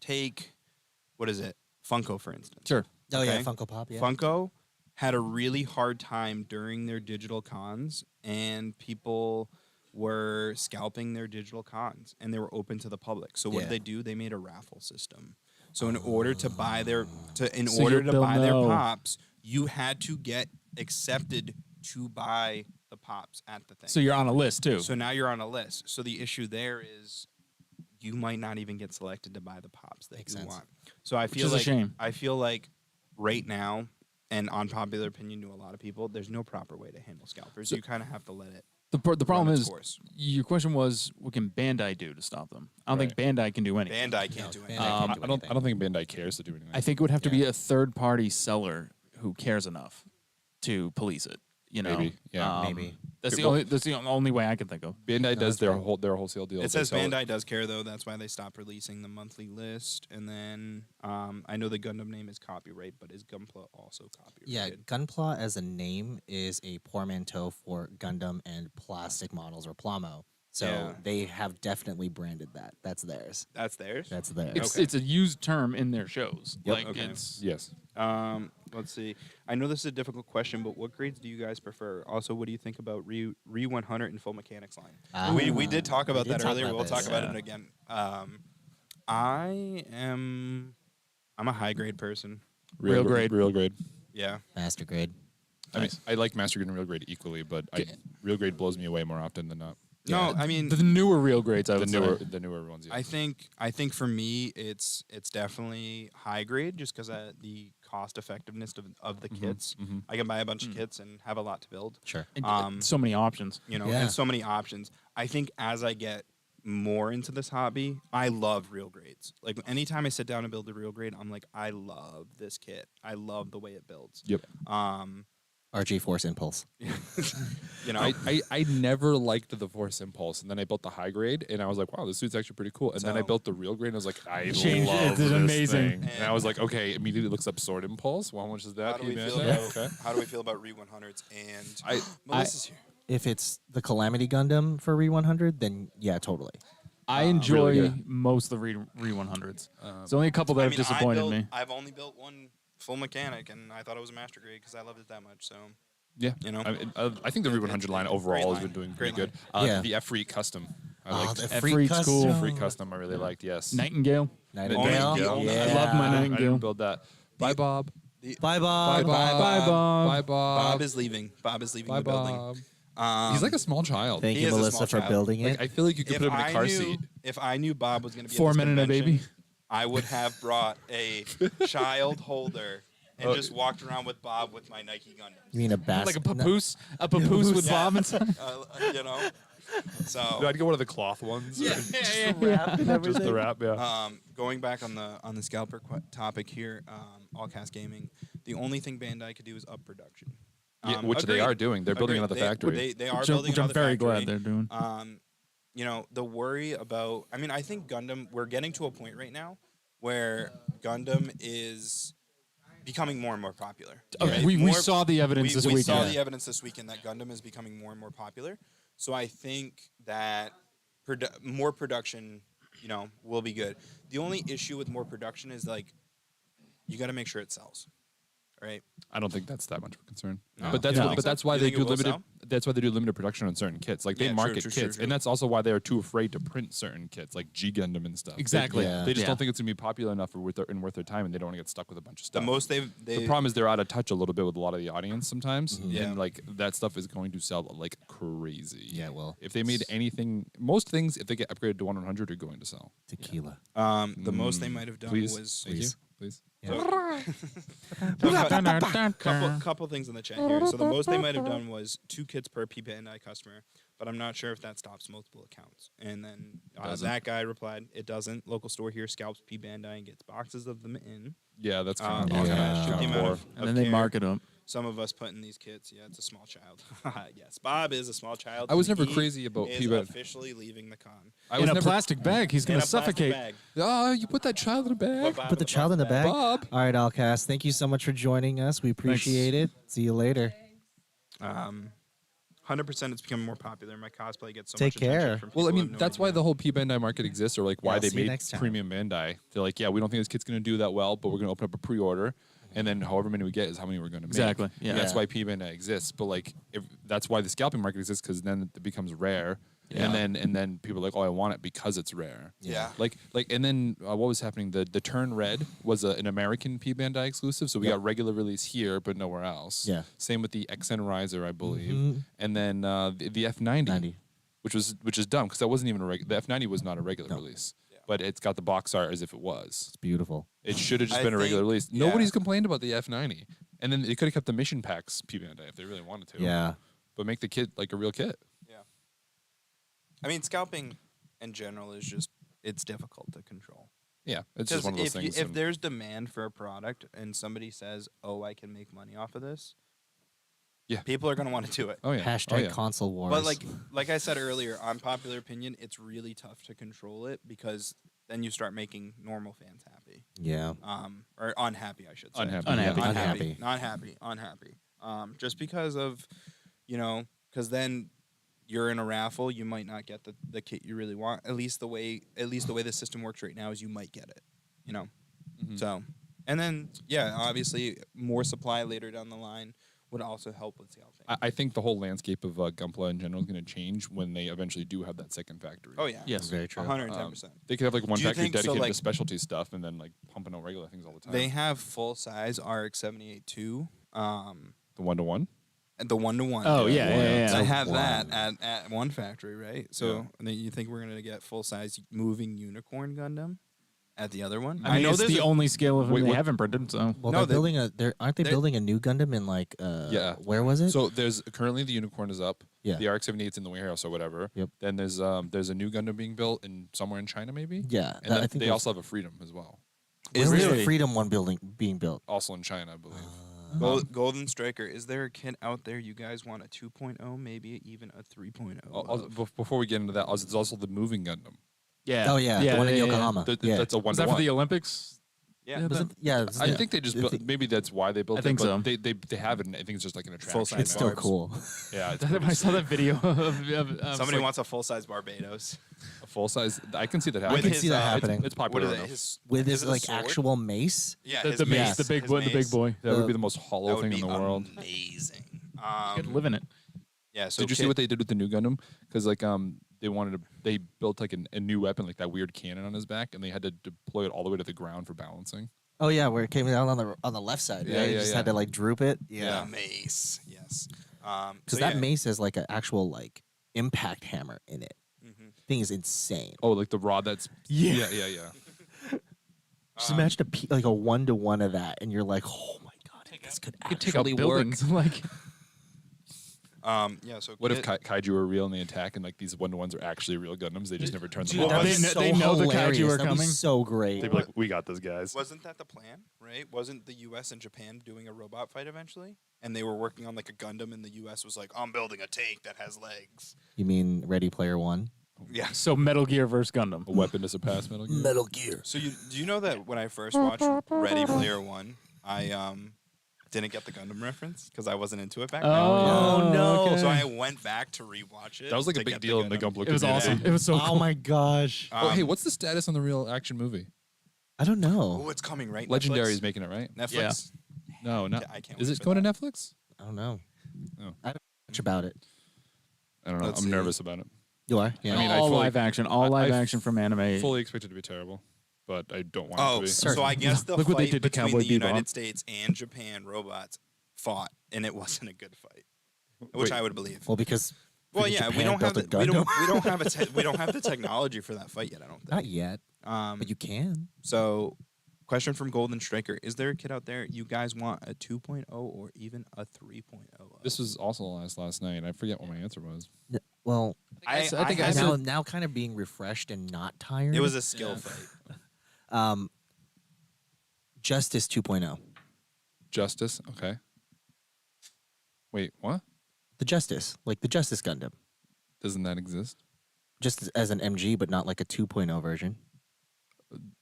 take what is it, Funko for instance. Sure. Oh yeah, okay. Funko Pop. Yeah. Funko had a really hard time during their digital cons, and people were scalping their digital cons, and they were open to the public. So what Yeah. did they do? They made a raffle system. So in order to buy their So order to they'll buy their know. pops, you had to get accepted to buy the pops at the thing. So you're on a list too. So now you're on a list. So the issue there is you might not even get selected to buy the pops that Makes you sense. want. So I feel is a like shame. I feel like right now, and unpopular opinion to a lot of people, there's no proper way to handle scalpers. So- you kind of have to let it. The problem run its is, course. your question was, what can Bandai do to stop them? I don't think Bandai can do anything. Bandai can't do Bandai anything. can't I do don't. anything. I don't think Bandai cares to do anything. I think it would have to be a third-party seller who cares enough to police it. You know, Maybe, yeah. Maybe. That's the Well- only. That's the only way I can think of. Bandai does that's their right. wholesale deals. It says They sell Bandai does care though. That's why they stopped releasing the monthly list. And then I know the Gundam name is copyright, but is Gunpla also Yeah, copyrighted? Gunpla as a name is a portmanteau for Gundam and plastic models or Plamo. So Yeah. they have definitely branded that. That's theirs. That's theirs. That's theirs. It's Okay. it's a used term in their shows. Yep. Like Okay. it's Yes. Let's see. I know this is a difficult question, but what grades do you guys prefer? Also, what do you think about Re 100 and Full Mechanics line? We did talk about did that talk earlier. about We'll talk this. about Yeah. it again. I'm a high grade person. Real grade. Real grade. Yeah. Master grade. I mean, I like Master Grade and Real Grade equally, but Real Grade blows me away more often than not. No, I mean the newer real grades. I The would newer, say. ones. Yeah. I think for me it's definitely high grade just because the cost effectiveness of the kits. I can buy a bunch of kits and have a lot to build. Sure. And so many options. You know, Yeah. and so many options. I think as I get more into this hobby, I love real grades. Like anytime I sit down and build a real grade, I'm like, I love this kit. I love the way it builds. Yep. RG Force Impulse. You know, I never liked the Force Impulse, and then I built the high grade, and I was like, wow, this suit's actually pretty cool. And then I So- built the real grade, and I was like, I Changed it. love It's this amazing. thing. And I was like, okay, immediately looks up Sword Impulse. Well, how much is that? how do we P-Man? feel Yeah, about okay. how do we feel about Re 100s and I- Melissa's here. If it's the Calamity Gundam for Re 100, then yeah, totally. I enjoy good. most of the Re 100s. There's only a couple that have disappointed me. I've only built one full mechanic, and I thought it was a master grade because I loved it that much. So Yeah, you know. I think the Re 100 line overall has line. been doing Great pretty good. line. Yeah. The F-Freak custom, I Oh, liked. the F free Freak's custom. cool. Free custom, I really liked. Yes. Nightingale. Nightingale. Nightingale. Yeah. I love my I Nightingale. didn't build that. Bye, Bob. Bye, Bob. Bye, Bob. Bye, Bob. Bob is leaving. Bob is leaving Bye, the building. Bob. He's like a small child. Thank He you, is a Melissa, small for child. building it. Like, I feel like you could put him in a car seat. If I knew Bob was going to be 4 at this men and a convention, baby. I would have brought a child holder and just walked around with Bob with my Nike Gundam. You mean a basket? Like a papoose. A papoose with Yeah. Bob inside. You know. So No, I'd get one of the cloth ones. Just the wrap, yeah. going back on the scalper topic here, all cast gaming. The only thing Bandai could do is up production. Yeah, which they agreed. are doing. They're building Agreed. another factory. They are Which building I'm another very factory. glad they're doing. You know, the worry about, I mean, I think Gundam, we're getting to a point right now where Gundam is becoming more and more popular. right? We More- saw the evidence this we weekend. saw the evidence this weekend that Gundam is becoming more and more popular. So I think that more production, you know, will be good. The only issue with more production is like, you got to make sure it sells, right? I don't think that's that much of a concern. No. But that's You don't what, think but so? that's why You they think it do will limited. sell? That's why they do limited production on certain kits. Like they Yeah, true, market true, kits, true. and that's also why they are too afraid to print certain kits, like G Gundam and stuff. Exactly. Yeah. They just Yeah. don't think it's gonna be popular enough or worth their time, and they don't want to get stuck with a bunch of The stuff. most they The problem is they're out of touch a little bit with a lot of the audience sometimes, Yeah. and like that stuff is going to sell like crazy. Yeah, well, If they made anything, most things, if they get upgraded to 100, are going to sell. tequila. the most they might have done Please, was thank you. Please. couple things in the chat here. So the most they might have done was 2 kits per P Bandai customer, but I'm not sure if that stops multiple accounts. And then Doesn't. that guy replied, "It doesn't. Local store here scalps P Bandai and gets boxes of them in." Yeah, that's kind Yeah. of Yeah. Shoot the amount poor. of And then they care market them. Some of us put in these kits. Yeah, it's a small child. Yes, Bob is a small child. I was and never he crazy about is P Bandai. officially leaving the con. I In was a never. plastic bag, he's In going a to plastic suffocate. bag. Oh, you put that child in a bag. Bob Put the child in the bag. Bob. All right, Allcast. Thank you so much for joining us. We appreciate it. See you later. 100% it's becoming more popular. My cosplay gets so Take much attention care. from Well, I people who mean, have no that's why idea. the whole P Bandai market exists, or like why Yeah, they see you made next time. premium Bandai. They're like, yeah, we don't think this kit's going to do that well, but we're going to open up a pre-order, and then however many we get is how many we're going to make. Exactly, yeah. And that's Yeah. why P Bandai exists. But like, if that's why the scalping market exists, because then it becomes rare, Yeah. and then people are like, oh, I want it because it's rare. Yeah. Like, and then what was happening? The Turn Red was an American P Bandai exclusive, so we Yep. got regular release here, but nowhere else. Yeah. Same with the XN Riser, I believe, Mhm. and then the F90, 90. which is dumb because that wasn't even the F90 was not a regular No. release, but it's got the box art as if it was. It's beautiful. It should have just I been a regular think- release. yeah. Nobody's complained about the F90, and then they could have kept the mission packs P Bandai if they really wanted to. Yeah. but make the kit like a real kit. I mean, scalping in general is just, it's difficult to control. Yeah, it's just Because one of those if, things. if and- there's demand for a product and somebody says, "Oh, I can make money off of this," Yeah. people are gonna want to do it. oh yeah, Hashtag oh, yeah. console wars. But like I said earlier, unpopular opinion, it's really tough to control it because then you start making normal fans happy, yeah. or unhappy, I should say. Unhappy. Unhappy. yeah. Unhappy. not happy, unhappy. Just because of, because then you're in a raffle, you might not get the kit you really want. At least the way the system works right now is you might get it, Mhm. So, and then obviously more supply later down the line would also help with scalping. I think the whole landscape of Gunpla in general is going to change when they eventually do have that second factory. Oh yeah, Yes. Very true. 110%. They could have like one Do you factory think so, dedicated to like- specialty stuff and then like pumping out regular things all the time. They have full size RX-78 too. the 1-to-1. And the 1-to-1. Oh, yeah. They have One. that at one factory, right? So and then you think we're gonna get full size moving unicorn Gundam at the other one? I mean, it's there's the a- only scale of them Wait, they what- haven't printed, so. Well, No, they're they- building aren't they they're- building a new Gundam in like Yeah. where was it? So there's currently the unicorn is up. Yeah. The RX-78's in the warehouse or whatever. Yep. Then there's a new Gundam being built in somewhere in China maybe. yeah, And then I think they there's- also have a Freedom as well. where Is was there- the Freedom one being built? Also in China, I believe. Golden Striker. Is there a kit out there you guys want a 2.0, maybe even a 3.0? Before we get into that, there's also the moving Gundam. Yeah. Oh yeah, the one in yeah. Yokohama. Th- yeah. That's a Was that for 1-to-1. the Olympics? Yeah. that- I think they just built, maybe that's why they built I it. think but so. They have it. And I think it's just like an attraction. Full-size It's still barbs. cool. Yeah, it's I saw that video of Somebody wants a full size Barbados. a full size. I can see that I happening. can his, see that happening. It's What popular is it? enough. With is his it a like sword? actual mace. Yeah, the his mace, mace, the big his boy, the big mace. boy. That would be the- the most That hollow would thing be in the world. amazing. You could live in it. Yeah. So Did you see what they did with the new Gundam? Because like they built like a new weapon, like that weird cannon on his back, and they had to deploy it all the way to the ground for balancing. Oh yeah, where it came down on the left side. Yeah, Right? You yeah, just yeah. had to like droop it. The Yeah. mace? Yes. Because So that yeah. mace has like an actual like impact hammer in it. Mhm. Thing is insane. Oh, like the rod that's Yeah. yeah. Just imagine like a 1-to-1 of that, and you're like, oh my god, this could You could take out actually work. buildings. Like Yeah. So What if Kid- kaiju are real and they attack and like these 1-to-1s are actually real Gundams? They just never turn them Dude, on. that'd be They kn- so they know the kaiju hilarious. are That'd be coming. so great. They'd be like, "We got this, guys." wasn't that the plan? Right? Wasn't the U.S. and Japan doing a robot fight eventually? And they were working on like a Gundam, and the U.S. was like, "I'm building a tank that has legs." You mean Ready Player One? Yeah. so, Metal Gear versus Gundam. A weapon to surpass Metal Gear. Metal Gear. So do you know that when I first watched Ready Player One, I didn't get the Gundam reference because I wasn't into it back then. Oh, no. okay. So I went back to rewatch it. That was like to a big get deal in the Gundam. Gundam It was community. awesome. It was so Oh cool. my gosh. Oh, hey, what's the status on the real action movie? I don't know. Oh, it's coming right. Legendary Netflix? is making it, right? Netflix. No, not. I can't Is wait it for going that. to Netflix? I don't know. Oh. I don't know much about it. I don't know. Let's I'm see. nervous about it. You are? Yeah. I mean, I all fully- live action, all I- live I action from anime. Fully expect it to be terrible, but I don't want it Oh, to be. so I guess the Look what they fight did to between Cowboy the United Bebop. States and Japan robots fought, and it wasn't a good fight, which Wait. I would believe. Well, because Well, freaking yeah, we Japan don't have built the, a we don't Gundam. we don't have we don't have the technology for that fight yet. I don't think. not yet, Um, but you can. so, question from Golden Striker: is there a kid out there you guys want a 2.0 or even a 3.0? This was also last night. I forget what my answer was. Well, I think had I to- now kind of being refreshed and not tired. it was a skill Yeah. fight. Justice 2.0. Justice. Okay. Wait, what? The Justice, like the Justice Gundam, Doesn't that exist? just as an MG, but not like a 2.0 version.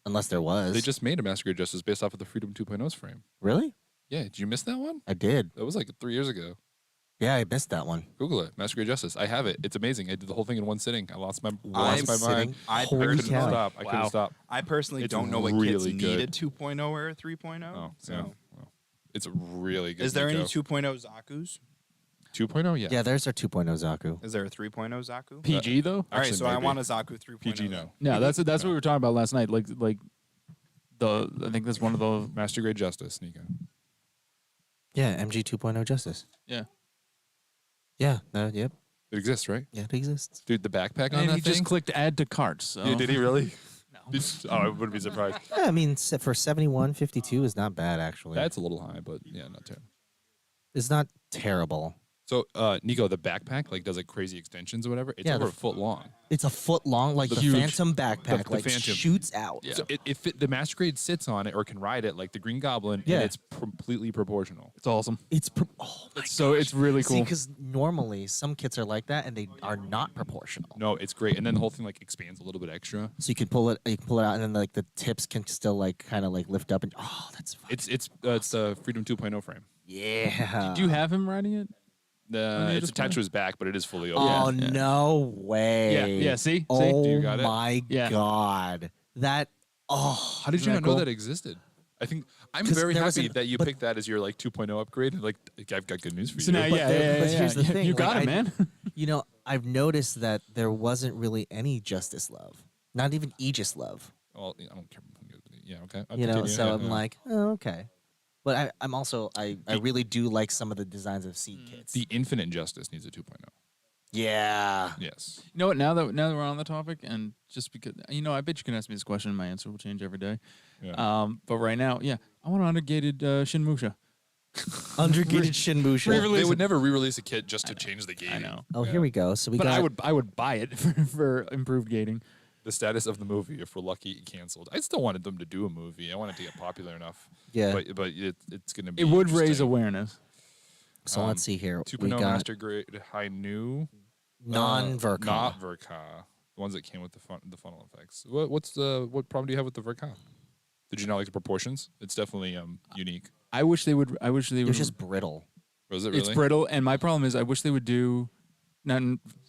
Unless there was. They just made a Master Grade Justice based off of the Freedom 2.0's frame. Really? Yeah, did you miss that one? I did. That was like 3 years ago. Yeah, I missed that one. Google it. Master Grade Justice. I have it. It's amazing. I did the whole thing in one sitting. I lost my I'm mind. I Holy I couldn't personally, cow. stop. I couldn't Wow. stop. I personally It's don't know what kids really need a good. 2.0 or a 3.0. Oh, so. yeah. Well, it's really good. Is there any Nico. 2.0 Zaku's? 2.0? Yeah. Yeah, there's our 2.0 Zaku. Is there a 3.0 Zaku? PG though. All right, Actually, so I maybe. want a Zaku 3.0. PG no. Yeah, that's what we were talking about last night. Like I think that's one of the Master Grade Justice, Nico. Yeah, MG 2.0 Justice. yeah. Yeah, yep. It exists, right? Yeah, it exists. Dude, the backpack on And that he just thing? clicked add to cart. So Yeah, did he really? No. Oh, I wouldn't be surprised. Yeah, I mean, for 71.52 is not bad, actually. That's a little high, but yeah, not terrible. It's not terrible. So, Nico, the backpack like does like crazy extensions or whatever. It's Yeah, over the a foot long. It's a foot long, like the Huge. Phantom backpack, The like Phantom. shoots out. Yeah. So the Master Grade sits on it or can ride it like the Green Goblin, Yeah. and it's completely proportional. It's awesome. Oh my So it's really See, cool. because normally some kits are like that and they are not proportional. No, it's great, and then the whole thing like expands a little bit extra. So you can pull it out, and then like the tips can still like kind of like lift up, and that's fun. It's the Freedom 2.0 frame. Yeah. Do you have him riding it? It's attached to his back, but it is fully open. Oh Yeah. no way! Yeah, yeah. See, Oh Do you got it? my Yeah. god! That How did you Isn't not that know cool? that existed? I think I'm 'Cause very there was happy an- that you but- picked that as your like 2.0 upgrade. Like I've got good news for So you. now, But yeah, there- yeah, but yeah, here's the yeah. thing, You like, got I- it, man. you know, I've noticed that there wasn't really any Justice love, not even Aegis love. Well, I don't care. Yeah, okay. I'll You know, continue. so Yeah, I'm yeah. like, oh, okay. But I'm also I really do like some of the designs of seed kits. The Infinite Justice needs a 2.0. Yeah. Yes. You know what? Now that we're on the topic, and just because I bet you can ask me this question, and my answer will change every day. Yeah. But right now, yeah, I want undergated Shinmusha. Undergated Shinmusha. They would never re-release a kit just to change the game. I know, Oh, here we go. So we but got. I would buy it for improved gating. The status of the movie, if we're lucky, canceled. I still wanted them to do a movie. I wanted to get popular enough. Yeah. But it's going to be. It would raise interesting. awareness. So let's see here. 2.0 We got Master Grade High New. non-Verka. Not Verka. The ones that came with the funnel effects. What problem do you have with the Verka? Did you not like the proportions? It's definitely unique. I wish they would. I wish they It would. was just brittle. Was it really? It's brittle, and my problem is I wish they would do, not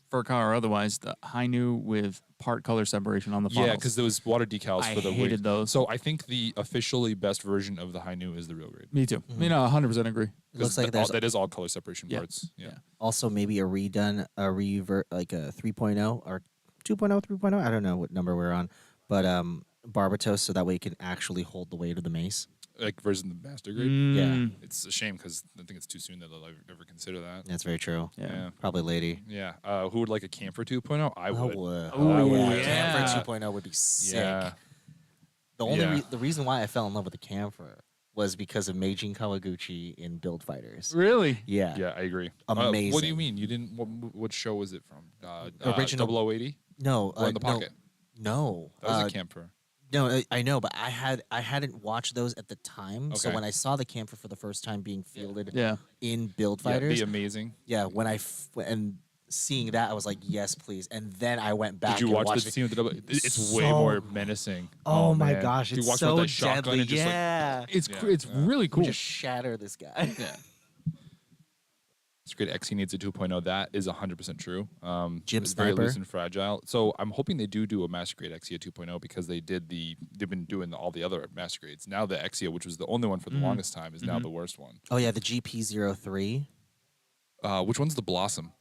fur car or otherwise, the Hainu with part color separation on the funnels. Yeah, because those water decals I for the hated wings. those. So I think the officially best version of the Hainu is the real grade. Me too. I 100% agree. It looks like all, there's that is all color separation Yeah. parts. Yeah. also maybe a revert, like a 3.0 or 2.0, 3.0. I don't know what number we're on, but Barbatos, so that way it can actually hold the weight of the mace. Like versus the master grade. Mm, It's a shame because I think it's too soon that they'll ever consider that. That's very true. Yeah. Probably lady. Yeah. Who would like a camper 2.0? I would. Ooh, I would. yeah. Camphor 2.0 would be sick. Yeah. The only Yeah. the reason why I fell in love with the Camphor was because of Meijin Kawaguchi in Build Fighters. Really? Yeah. Yeah, I agree. Amazing. What do you mean? You didn't? What show was it from? Original- 0080 No. or in the pocket? No. That was a camper. No, I know, but I hadn't watched those at the time. So Okay. when I saw the Camphor for the first time being fielded Yeah. in Build Yeah, Fighters, be amazing. when and seeing that, I was like, yes, please. And then I went back. Did you and watch watched the scene with the double? It's way So- more menacing. Oh, my man. gosh, Did you it's watch so with that shotgun deadly. and just like Yeah. It's Yeah, it's yeah. really cool. Just shatter this guy. Yeah. Secret XE needs a 2.0. That is 100% true. Jib it's very loose Sniper. and fragile. So I'm hoping they do a Master Grade XE 2.0 because they've been doing all the other Master Grades. Now the XE, which was the only one for the longest time, is now the worst one. Oh yeah, the GP03 Which one's the Blossom?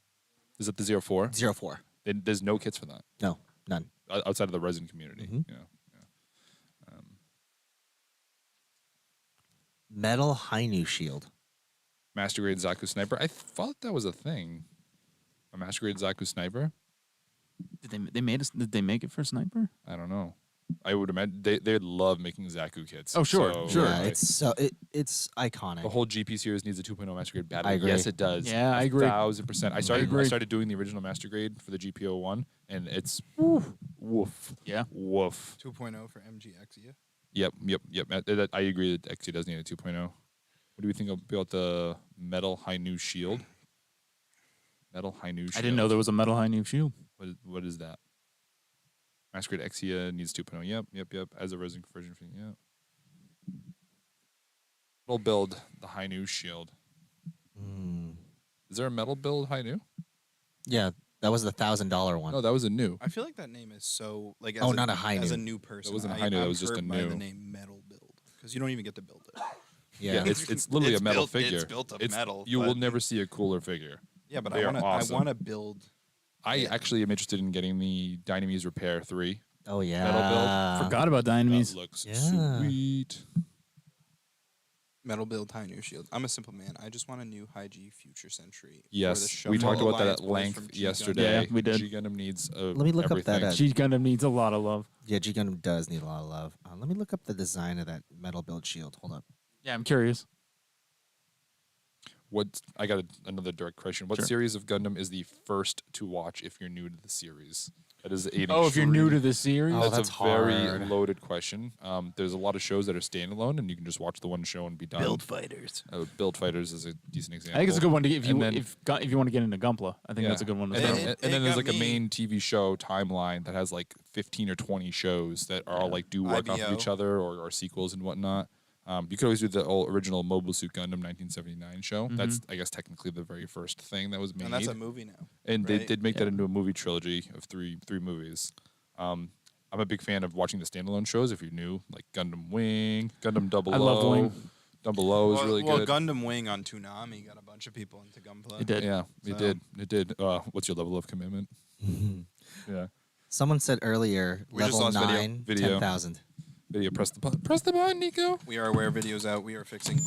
Is it the 04? 04. There's no kits for that No, none. outside of the resin community. Mhm. Yeah. Metal Hainu shield. Master Grade Zaku Sniper. I thought that was a thing. A Master Grade Zaku Sniper. Did they make it for Sniper? I don't know. I would imagine they love making Zaku kits. Oh, sure, So, sure. Yeah, like, it's iconic. the whole GP series needs a 2.0 Master Grade battery. I agree. Yes, it does. Yeah, I agree. 1,000%. I agree. started doing the original Master Grade for the GP01, and it's woof. Yeah. Woof. 2.0 for MGX, yeah. Yep. I agree that XE does need a 2.0. What do we think about the Metal Hainu Shield? Metal Hainu Shield. I didn't know there was a Metal Hainu shield. What is that? Master Grade XE needs 2.0. Yep. As a resin version. Yep. Metal build the Hainu Shield. Mm. Is there a metal build Hainu? Yeah, that was the $1,000 one. No, that was a new. I feel like that name is so like. As Oh, not a high As a noon. new person, wasn't a I- high noon, that I'm was just a hurt by new. the name Metal Build because you don't even get to build it. Yeah. It's literally It's a metal built- figure. it's built of metal, You will but- never see a cooler figure. Yeah, but They I are want to. awesome. I want to build. I actually am interested in getting the Dynamese Repair 3. Oh yeah. Metal build. Forgot about Dynamese. That looks Yeah. sweet. Metal Build High New Shield. I'm a simple man. I just want a new High G Future Century. for the Yes, show. we talked about that Alliance at boys length from G Gundam. yesterday. Yeah, we did. G Gundam needs Let me look up everything. that, G Gundam needs a lot of love. Yeah, G Gundam does need a lot of love. Let me look up the design of that metal build shield. Hold up. Yeah, I'm curious. What I got another direct question. What Sure. series of Gundam is the first to watch if you're new to the series? That is a Oh, if you're new to extreme- the series, Oh, that's, that's a very hard. loaded question. There's a lot of shows that are standalone, and you can just watch the one show and be done. Build Fighters. Build Fighters is a decent example. I think it's a good one to get if you And then- if you want to get into Gunpla. I think that's a good one. To And start then, with. and then there's got like a me- main TV show timeline that has like 15 or 20 shows that are all like do work off of IBO. each other or are sequels and whatnot. You could always do the old original Mobile Suit Gundam 1979 show. That's I guess technically the very first thing that was made. And that's a movie now. And they right? did make that into a movie trilogy of three movies. I'm a big fan of watching the standalone shows. If you're new, like Gundam Wing, Gundam Double O. I loved Wing. Double O is really good. Gundam Wing on Toonami got a bunch of people into Gunpla. It did. Yeah, it So- did. It did. What's your level of commitment? Yeah. Someone said earlier, We just level lost video. 9, Video. 10,000. Video. Press the button. Press the button, Nico. We are aware videos out. We are fixing.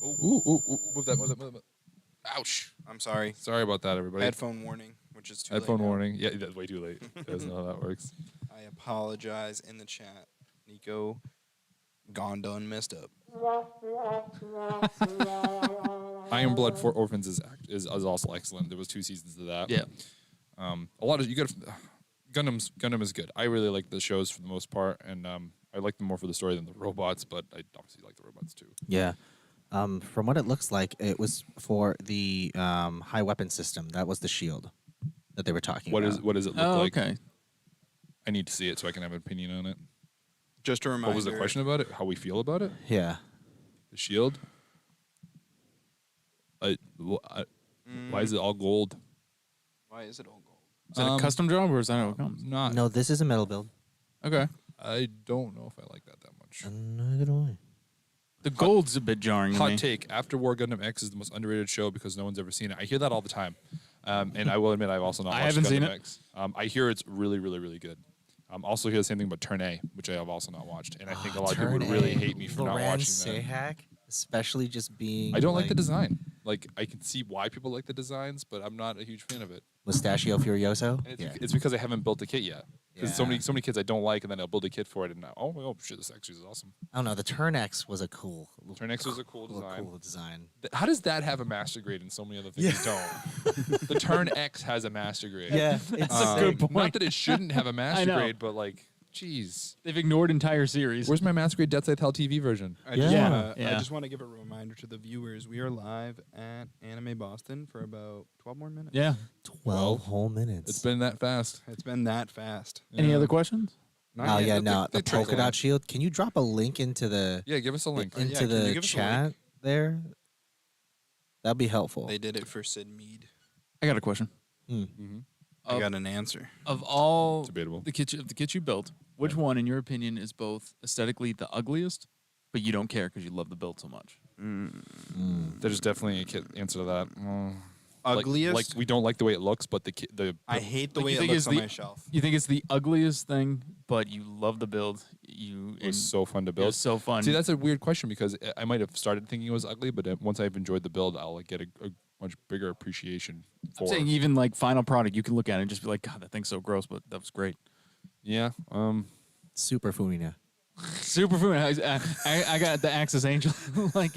Ooh. Move that. Ouch. I'm sorry. Sorry about that, everybody. Headphone warning, which is too Headphone late now. warning. Yeah, that's way too late. That's not how that works. I apologize in the chat. Nico gone done messed up. Iron Blood for Orphans is also excellent. There was 2 seasons of that. Yeah. A lot of you got Gundam is good. I really like the shows for the most part, and I like them more for the story than the robots. But I obviously like the robots too. Yeah. From what it looks like, it was for the high weapon system. That was the shield that they were talking What about. does it look Oh, like? okay. I need to see it so I can have an opinion on it. Just a reminder. What was the question about it? How we feel about it? Yeah. The shield. Why is it all gold? Why is it all gold? Is that a custom job or is that how it comes? Not. No, this is a metal build. Okay. I don't know if I like that much. Neither do I. The gold's a bit jarring to me. Hot take: After War Gundam X is the most underrated show because no one's ever seen it. I hear that all the time, and I will admit I've also not. I watched haven't Gundam seen it. X. I hear it's really, really, really good. Also hear the same thing about Turn A, which I have also not watched, and I think a lot of people would really hate me for not watching that. Sehak, especially just being. I don't like the design. Like I can see why people like the designs, but I'm not a huge fan of it. Mustachio Furioso. And it's because I haven't built a kit yet. Because so Yeah. many kids I don't like, and then I'll build a kit for it, and now, oh shit, this actually is awesome. I don't know. The Turn X was a cool. Turn X was a cool design. Cool design. How does that have a master grade and so many other things don't? The Turn X has a master grade. Yeah, it's a good point. Not that it shouldn't have a master know. grade, but like, jeez. They've ignored entire series. Where's my master grade Dead Side Hell TV version? I just Yeah. wanna, Yeah. I just want to give a reminder to the viewers. We are live at Anime Boston for about 12 more minutes. Yeah. 12 whole minutes. It's been that fast. It's been that fast. Any Yeah. other questions? Not Oh yet. yeah, they- no, they the trickle polka in. dot shield. Can you drop a link into the Yeah, give us a link. Yeah, into can you the give us a chat link? there? That'd be helpful. They did it for Sid Mead. I got a question. Mm-hmm. I got an answer. Of all Debatable. the kits you built, which one, in your opinion, is both aesthetically the ugliest, but you don't care because you love the build so much? There's definitely a kit answer to that. Ugliest? Like we don't like the way it looks, but I hate the Like, way you it think looks it's on the- my shelf. You think it's the ugliest thing, but you love the build. it was so fun to It build. was so fun. See, that's a weird question because I might have started thinking it was ugly, but once I've enjoyed the build, I'll like get a much bigger appreciation for. I'm saying even like final product, you can look at it and just be like, God, that thing's so gross, but that was great. Yeah. Super Fumina. Super food. I got the Axis Angel. Like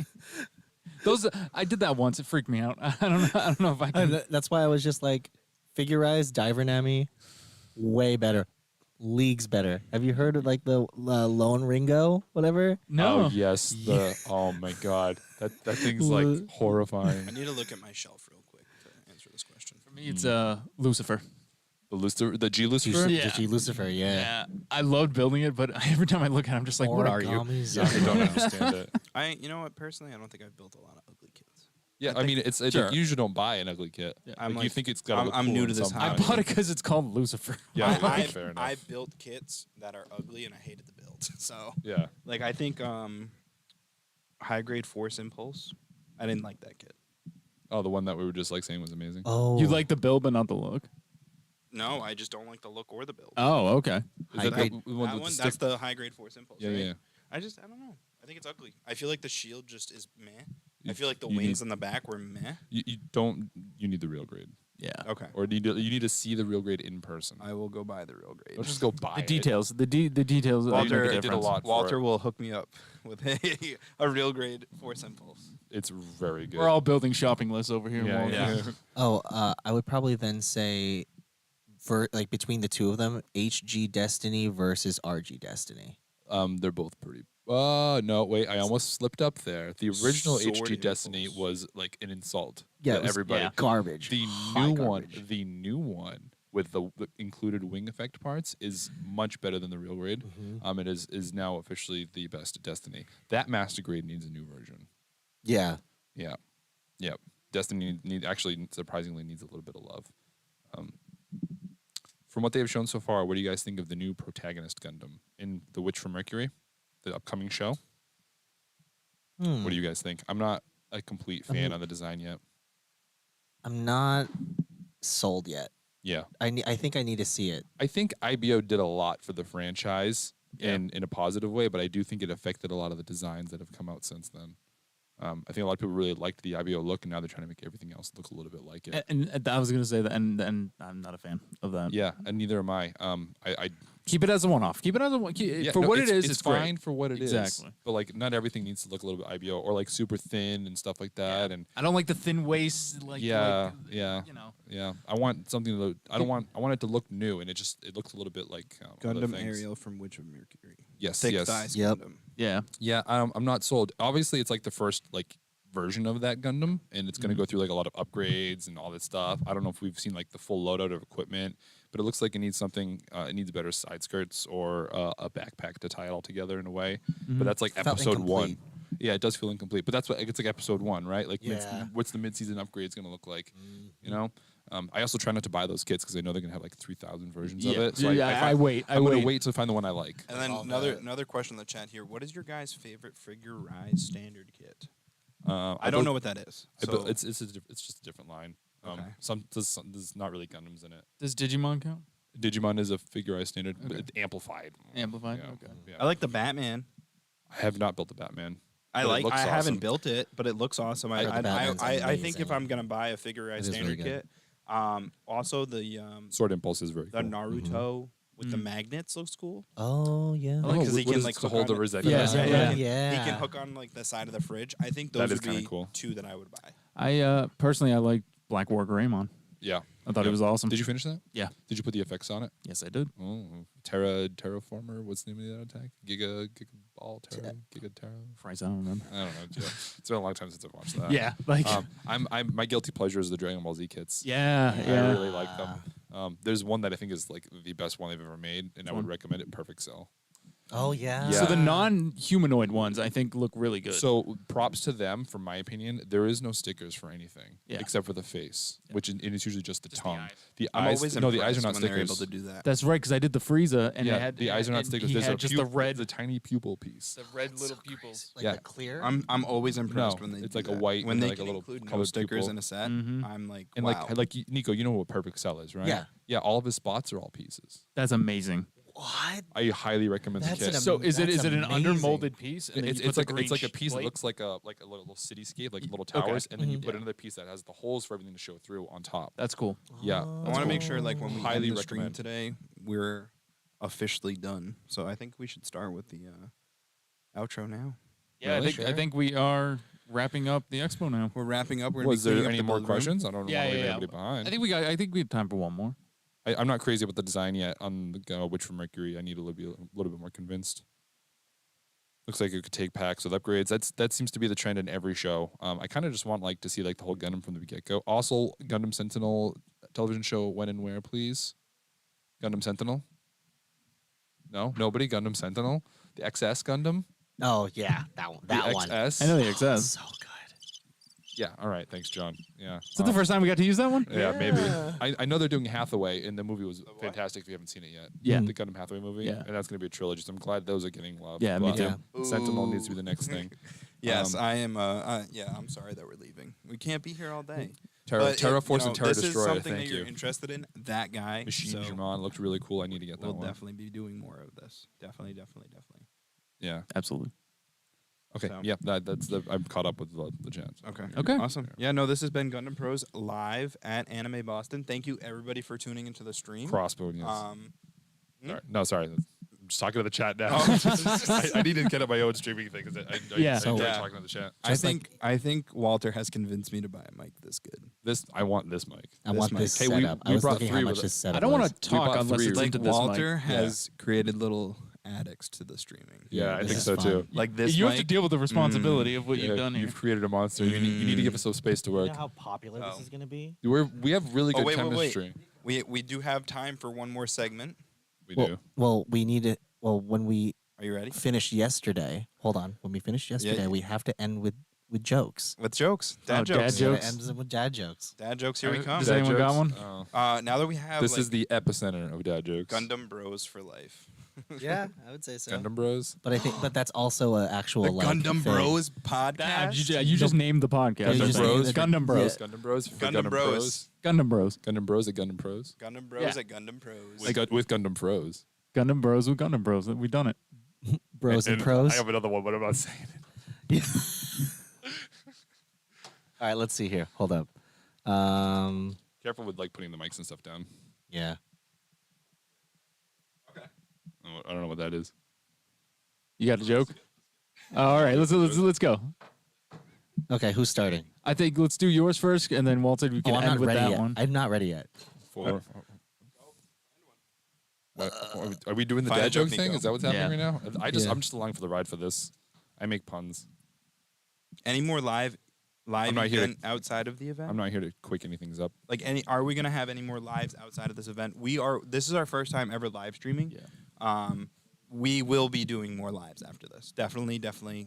those, I did that once. It freaked me out. I don't know if I can. That's why I was just like, Figurize, Diver Nami, way better. Leagues better. Have you heard of like the Lone Ringo, whatever? No. Oh yes. Oh my god. That thing's like horrifying. I need to look at my shelf real quick to answer this question. For me, it's Lucifer. The G Lucifer. Yeah. G Lucifer, yeah. Yeah, I loved building it, but every time I look at it, I'm just like, what are you? Origami Yeah, I Zone. don't understand it. You know what? Personally, I don't think I've built a lot of ugly kits. Yeah, I mean, it's Sure. like, you usually don't buy an ugly kit. Yeah. I'm you like- think it's got. I'm new to this I hobby. bought it because it's called Lucifer. Yeah, I fair enough. I built kits that are ugly, and I hated the build. So, Yeah. like, I think high grade Force Impulse. I didn't like that kit. Oh, the one that we were just like saying was amazing. Oh, You like the build, but not the look. No, I just don't like the look or the build. Oh, okay. Is high that grade- the one that with one, the that's stick? the high grade Force Impulse. Yeah, right? yeah. I don't know. I think it's ugly. I feel like the shield just is meh. I You- feel like the you wings need- in the back were meh. You don't. You need the real grade, Yeah. Okay. or you need to see the real grade in person. I will go buy the real grade. Don't just go buy The it. details. The details. Walter make a did a difference. lot. for Walter it. will hook me up with a real grade Force Impulse. It's very good. We're all building shopping lists over here. Yeah, Walter. yeah. Oh, I would probably then say, for like between the two of them, HG Destiny versus RG Destiny. They're both pretty. No, wait, I almost slipped up there. The original Sword HG Destiny Impulse. was like an insult Yeah, to it was- everybody. yeah. Garbage. The High new garbage. one with the included wing effect parts is much better than the real grade. Mhm. It is now officially the best Destiny. That master grade needs a new version. Yeah. Yeah, yeah. Destiny actually surprisingly needs a little bit of love. From what they have shown so far, what do you guys think of the new protagonist Gundam in The Witch from Mercury, the upcoming show? What do you guys think? I'm not a complete fan mean- on the design yet. I'm not sold yet. Yeah, I think I need to see it. I think IBO did a lot for the franchise Yeah. in a positive way, but I do think it affected a lot of the designs that have come out since then. I think a lot of people really liked the IBO look, and now they're trying to make everything else look a little bit like it. And I was gonna say that, and I'm not a fan of that. Yeah, and neither am I. I Keep it as a one-off. Keep it as a one. yeah, For no, what it's, it is, it's great. fine for what it is. Exactly. But like, not everything needs to look a little bit IBO or like super thin and stuff like that. And I don't like the thin waist. Like yeah, like, yeah, You know. yeah. I want something to. I want it to look new, and it looks a little bit like other Gundam things. Ariel from Witch of Mercury. Yes, Thick yes. thighs Yep. Gundam. Yeah. Yeah, I'm not sold. Obviously, it's like the first like version of that Gundam, and it's going to Mm-hmm. go through like a lot of upgrades and all this stuff. I don't know if we've seen like the full loadout of equipment, but it looks like it needs something. It needs better side skirts or a backpack to tie it all together in a way. Mm-hmm. But that's like Felt episode one. incomplete. Yeah, it does feel incomplete, but that's what it's like episode one, right? Like, Yeah. what's the mid-season upgrades going to look like? You know, I also try not to buy those kits because I know they're going to have like 3,000 versions of it. So I wait. I'm going to wait to find the one I like. And then all another question in the chat here. What is your guys' favorite Figure Rise standard kit? I I don't know what that is. So it's just a different line. Okay. There's not really Gundams in it. Does Digimon count? Digimon is a figurized standard, but Okay. it's amplified. Amplified? Yeah, Okay. yeah. I like the Batman. I have not built the Batman. I But it like. looks I awesome. haven't built it, but it looks awesome. But the Batman's I think if amazing. I'm gonna buy a Figure Rise It is standard really good. kit, also the Sword Impulse is very the cool. Naruto with the Mm. magnets looks cool. Oh yeah. I like 'cause he what can is like it to hook hold on the it. Rosetta? Yeah, Yeah, yeah, He yeah. can hook on like the side of the fridge. I think That those is would kinda be cool. two that I would buy. I personally I like Black War Greymon. Yeah. I thought Yeah. it was awesome. Did you finish that? Yeah. Did you put the effects on it? Yes, I did. Oh, Terraformer. What's the name of that attack? Giga Ball Terra. Giga Terra. Christ, I don't remember. I don't know. Yeah. It's been a long time since I've watched that. Yeah, like I'm my guilty pleasure is the Dragon Ball Z kits. yeah, I yeah. really like them. There's one that I think is like the best one they've ever made, and I would one? recommend it. Perfect Cell. Oh yeah. So the non-humanoid ones I think look really good. So props to them, from my opinion. There is no stickers for anything Yeah. except for the face, which it is usually just the Just the tongue. eyes. The I'm eyes, always no, the eyes are impressed not when they're able stickers. to do that. that's right because I did the Frieza and yeah, it had the eyes are not and stickers. He There's had a just pu- the red, the tiny pupil piece. the red That's little so pupils. crazy. Like Yeah. the clear. I'm always impressed No, when they it's do like a that. white when with they like a can little include no colored stickers pupil. in a set. Mhm. I'm like, And wow. like Nico, you know what Perfect Cell is, right? Yeah. Yeah, all of his spots are all pieces. That's amazing. What? I highly recommend That's the kit. an So is it that's an amazing. undermolded piece? And then It's, you put it's the like green it's like a piece that plate? looks like a little cityscape, like little Okay. towers, and then you Mhm. put another piece that has the holes for everything to show through on top. That's cool. Yeah, I that's want to make sure, like, when we Highly end the stream recommend. today, we're officially done. So I think we should start with the outro now. Yeah, Really? I think we are wrapping up the expo now. We're wrapping up. We're gonna Was be there cleaning up any the more build room. questions? I don't Yeah, want to leave yeah, anybody behind. I think we have time for one more. I'm not crazy about the design yet on the Witch from Mercury. I need a little bit more convinced. Looks like it could take packs with upgrades. That seems to be the trend in every show. I kind of just want like to see like the whole Gundam from the get go. Also, Gundam Sentinel television show when and where, please. Gundam Sentinel. No, nobody. Gundam Sentinel. The XS Gundam. Oh yeah, that one. That the one. XS. I know the XS. So good. Yeah. All right. Thanks, John. Yeah. Is that the first time we got to use that one? Yeah, maybe. Yeah. I know they're doing Hathaway, and the movie was what? fantastic. If you haven't seen it yet, Yeah. the Gundam Hathaway movie, Yeah. and that's going to be a trilogy. So I'm glad those are getting love. Yeah, me But too. Sentinel needs to be the next thing. Yes, Um, I am. Yeah, I'm sorry that we're leaving. We can't be here all day. Terra, But Terra if, Force you know, and Terra this Destroyer. is something Thank that you're you. interested in. That guy. Machine so German looked really cool. I need to get that we'll one. definitely be doing more of this. Definitely. Yeah. Absolutely. Okay. So- Yeah. That's the. I'm caught up with the chance. Okay. Okay. Awesome. Yeah. No, this has been Gundam Pros live at Anime Boston. Thank you everybody for tuning into the stream. Crossbow. Yes. Sorry. No, sorry. I'm just talking to the chat now. Oh. I need to get up my own streaming thing because I Yeah. enjoy Yeah. talking to the chat. I think Walter has convinced me to buy a mic this good. I want this mic. I This want mic. this Hey, we- setup. we I was brought looking how three much with this us. setup I don't want was. to talk bought unless three. it's Like into this Walter mic. has created little addicts to the streaming. Yeah, I this think is so fun. too. Like this You mic. have to deal with the responsibility of what Yeah, you've done here. You've created a monster. You need to give us some space to You work. know how popular Oh. this is gonna be? We have really Oh, good wait. chemistry. We do have time for one more segment. We well, do. well, we need it. Well, when we Are you ready? finished yesterday, hold on. When we finished yesterday, yeah. we have to end with jokes. With jokes. Oh, Dad jokes. dad jokes. It ends with dad jokes. Dad jokes. Here we come. Does anyone got one? Now that we have This like, is the epicenter of dad jokes. Gundam Bros for life. Yeah, I would say so. Gundam Bros. But I think, but that's also an actual The like Gundam thing. Bros Ah, podcast. you just named the podcast. Yeah, you Gundam just Bros. named it. Gundam Bros. Gundam Bros. For Gundam Bros. Gundam Bros. Gundam Bros at Gundam Pros. Gundam Bros Yeah. at Gundam Pros. With Gundam Pros. Gundam Bros with Gundam Bros. We've done it. Bros and pros. I have another one, but I'm not saying it. All right, let's see here. Hold up. Careful with like putting the mics and stuff down. Yeah. I don't know what that is. You got a joke? All right, let's go. Okay, who's starting? I think let's do yours first, and then Walter, we can I'm end not with ready that yet. one. I'm not ready yet. What, are we doing the Find a dad joke, joke thing? Nico. Is that what's happening Yeah. right now? Yeah. I'm just along for the ride for this. I make puns. Any more live live not here to- event outside of the event? I'm not here to quick anything up. Like are we gonna have any more lives outside of this event? This is our first time ever live streaming. Yeah. We will be doing more lives after this. Definitely.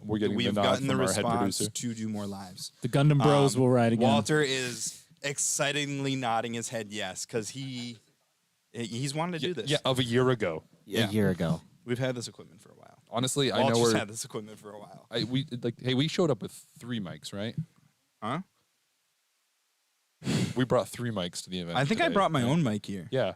We're getting the We've nod gotten the from our head response producer. to do more lives. The Gundam Bros will ride again. Walter is excitingly nodding his head yes, because he's wanted to do this. Yeah, of a year ago. Yeah. A year ago. We've had this equipment for a while. Honestly, I know Walter's we're. had this equipment for a while. We showed up with 3 mics, right? Huh? We brought 3 mics to the event. I think I today. brought my own mic here. Yeah.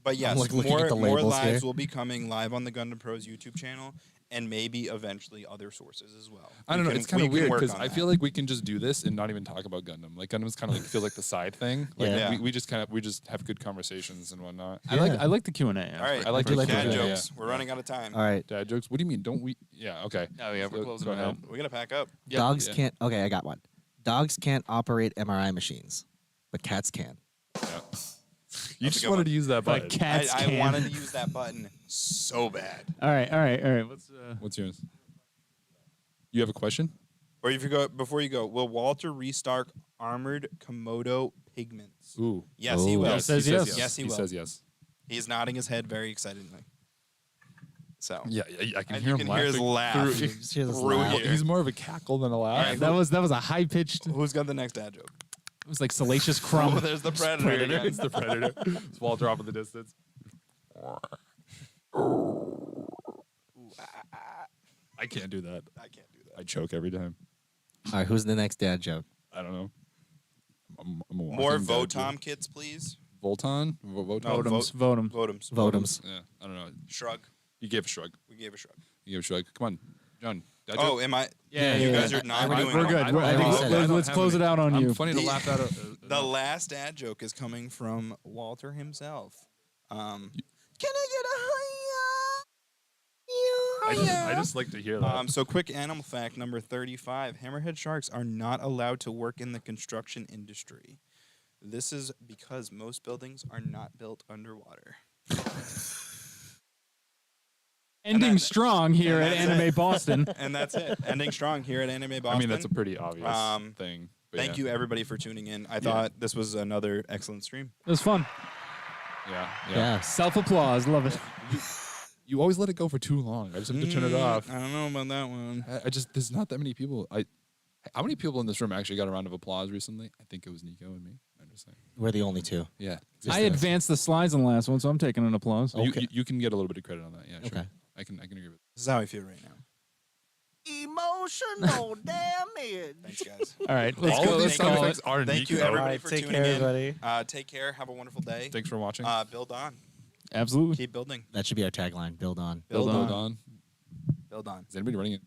But yes, like looking more, at the more labels lives here. will be coming live on the Gundam Pros YouTube channel, and maybe eventually other sources as well. I don't know. It's kind of weird because I feel like like we can just do this and not even talk about Gundam. Like Gundam's kind of like feels like the side thing. Like Yeah. we just have good conversations and whatnot. I like the Q&A. all right, I like do the like dad the Q&A, jokes. We're running out of time. All right. Dad jokes. What do you mean? Don't we? Yeah. Okay. Oh yeah, we're closing Go it ahead. out. We're gonna pack up. Yep. Dogs Yeah. can't. Okay, I got one. Dogs can't operate MRI machines, but cats can. Yeah. You That's a just good wanted one. to use that button. Like cats I can. wanted to use that button so bad. All right. What's What's yours? You have a question? Or if you go before you go, will Walter restart armored Komodo pigments? Ooh. Yes, he Ooh. will. He says yes. Yes, he He will. says yes. He's nodding his head very excitedly. So Yeah, I can and hear you him can hear his laughing laugh. through- Just hear this Through laugh. here. He's more of a cackle than a laugh. right, that was a high pitched. It Who's got the next dad joke? was like salacious Oh, crumb. there's the predator. again. It's the predator. It's Walter off in the distance. I can't do that. I can't do that. I choke every time. All right, who's the next dad joke? I don't know. I'm a More walking dad Votom joke. kits, please. Voton? Voton? No, Votems. Votem. Votems. Votems. Yeah, I don't know. Shrug. You gave a shrug. We gave a shrug. You gave a shrug. Come on, John. Dad Oh, joke? am I? Yeah, you yeah, guys yeah. are not I- doing. We're it. good. I don't- I think Let's- so. I let's close it out on I'm you. funny to The- laugh at. The last dad joke is coming from Walter himself. Can I get a I just like to hear that. So quick animal fact number 35. Hammerhead sharks are not allowed to work in the construction industry. This is because most buildings are not built underwater. Ending that- strong here and at that's Anime it. Boston. And that's it. Ending strong here at Anime Boston. I mean, that's a pretty obvious Um, thing. But Thank yeah. you everybody for tuning in. I thought this was another excellent stream. It was fun. Yeah. Yeah. Self applause. Love it. You always let it go for too long. I just have to turn it off. I don't know about that one. I just there's not that many people. How many people in this room actually got a round of applause recently? I think it was Nico and me. I'm just saying. We're the only two. Yeah. I advanced the slides on the last one, so I'm taking an applause. You, Okay. you can get a little bit of credit on that. Yeah. Sure. Okay. I can agree with. This is how I feel right now. Emotional damage. Thanks, guys. All right, let's All go. of Let's these sound call effects it. are Thank you, Nico. everybody, Alright, for take tuning care, in. everybody. Take care. Have a wonderful day. Thanks for watching. Build on. Absolutely. Keep building. That should be our tagline. Build on. Build Build on. Hold on. Build on. Is anybody running it?